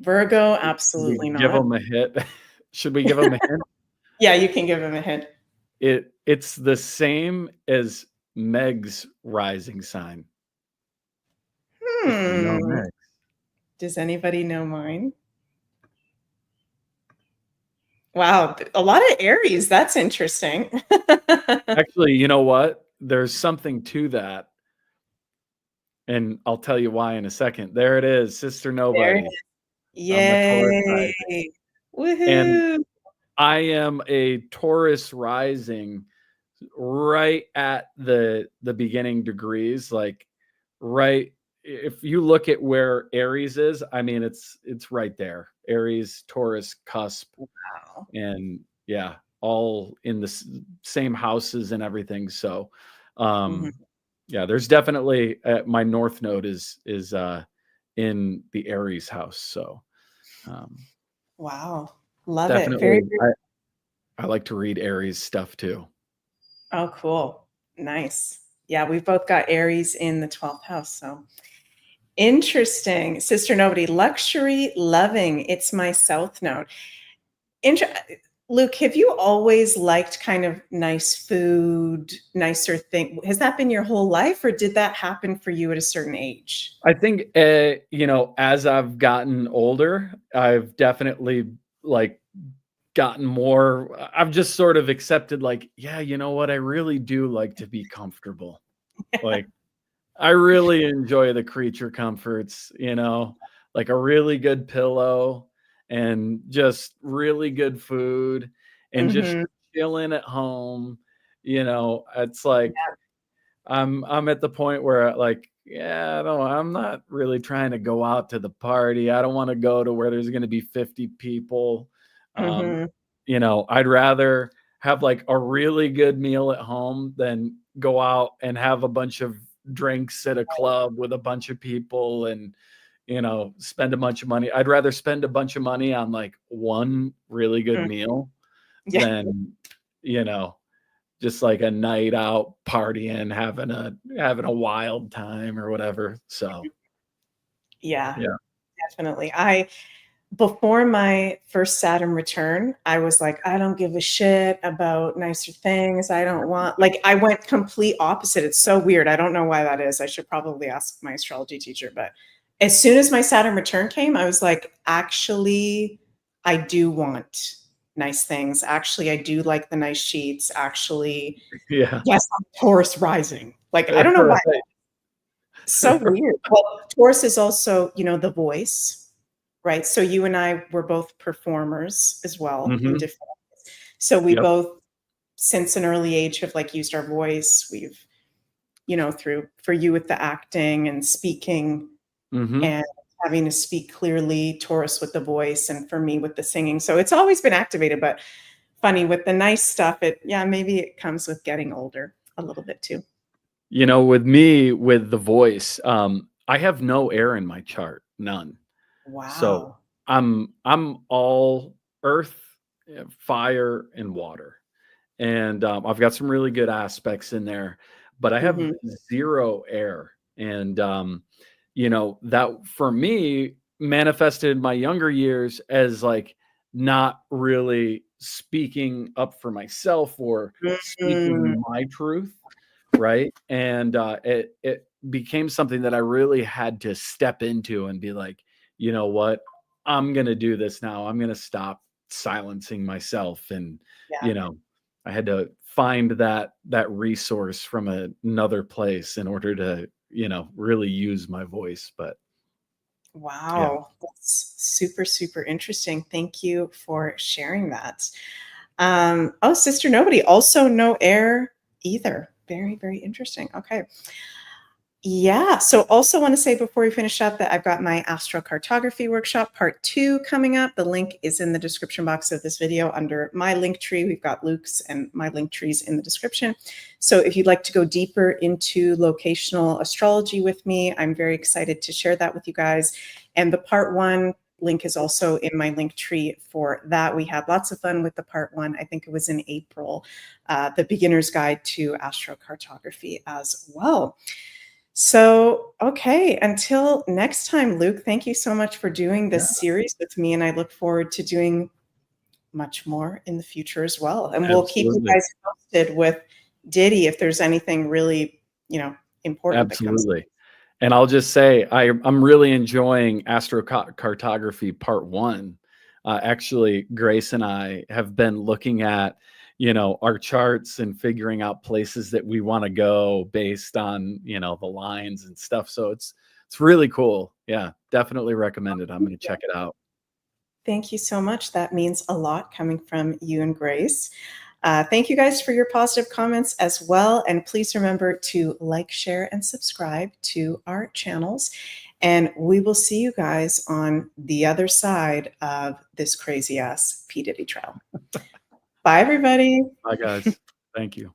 Virgo, absolutely not. Give them a hit. Should we give him a hint? Yeah, you can give him a hint. It's the same as Meg's rising sign. If you know Meg. Does anybody know mine? Wow, a lot of Aries. That's interesting. Actually, you know what? There's something to that. And I'll tell you why in a second. There it is, Sister Nobody. There it is. Yay. Woohoo. And I am a Taurus rising right at the beginning degrees, like right. If you look at where Aries is, I mean, it's right there. Aries, Taurus cusp. Wow. And yeah, all in the same houses and everything. So, yeah, there's definitely my North Node is in the Aries house. So, wow, love definitely, it. Very, very I like to read Aries stuff too. Oh, cool. Nice. Yeah, we've both got Aries in the 12th house. So interesting. Sister Nobody, luxury loving. It's my South Node. Luke, have you always liked kind of nice food, nicer thing? Has that been your whole life, or did that happen for you at a certain age? I think, you know, as I've gotten older, I've definitely like gotten more. I've just sort of accepted, like, yeah, you know what? I really do like to be comfortable. Like, I really enjoy the creature comforts, you know, like a really good pillow and just really good food and just chilling at home. You know, it's like I'm at the point where, like, yeah, I'm not really trying to go out to the party. I don't want to go to where there's going to be 50 people. You know, I'd rather have like a really good meal at home than go out and have a bunch of drinks at a club with a bunch of people and, you know, spend a bunch of money. I'd rather spend a bunch of money on like one really good meal than, you know, just like a night out partying, having a wild time or whatever. So yeah, definitely. Before my first Saturn return, I was like, I don't give a shit about nicer things. I don't want, like, I went complete opposite. It's so weird. I don't know why that is. I should probably ask my astrology teacher. But as soon as my Saturn return came, I was like, actually, I do want nice things. Actually, I do like the nice sheets. Actually, yeah. Yes, I'm Taurus rising. Like, I don't know why. Right. So weird. Well, Taurus is also, you know, the voice. Right. So you and I were both performers as well in different ways. So we both, since an early age, have like used our voice. We've, you know, for you with the acting and speaking and having to speak clearly, Taurus with the voice, and for me with the singing. So it's always been activated, but funny with the nice stuff. Maybe it comes with getting older a little bit too. You know, with me, with the voice, I have no air in my chart, none. Wow. So I'm all earth, fire, and water. And I've got some really good aspects in there, but I have zero air. And, you know, that for me manifested in my younger years as like not really speaking up for myself or speaking my truth. Right. And it became something that I really had to step into and be like, you know what, I'm going to do this now. I'm going to stop silencing myself. And, you know, I had to find that resource from another place in order to, you know, really use my voice. But wow, that's super, super interesting. Thank you for sharing that. Oh, Sister Nobody, also no air either. Very, very interesting. Okay. Yeah. So also want to say before we finish up that I've got my astrocartography workshop part 2 coming up. The link is in the description box of this video under my link tree. We've got Luke's and my link trees in the description. So if you'd like to go deeper into locational astrology with me, I'm very excited to share that with you guys. And the part 1 link is also in my link tree for that. We had lots of fun with the part 1. I think it was in April, the beginner's guide to astrocartography as well. So, okay, until next time, Luke, thank you so much for doing this series with me. And I look forward to doing much more in the future as well. And we'll keep you Absolutely. guys posted with Diddy if there's anything really, important that comes. Absolutely. And I'll just say, I'm really enjoying astrocartography part 1. Actually, Grace and I have been looking at, our charts and figuring out places that we want to go based on, the lines and stuff. So it's really cool. Yeah, definitely recommend it. I'm going to check it out. Thank you so much. That means a lot coming from you and Grace. Thank you guys for your positive comments as well. And please remember to like, share, and subscribe to our channels. And we will see you guys on the other side of this crazy ass P. Diddy trail. Bye, everybody. Bye, guys. Thank you.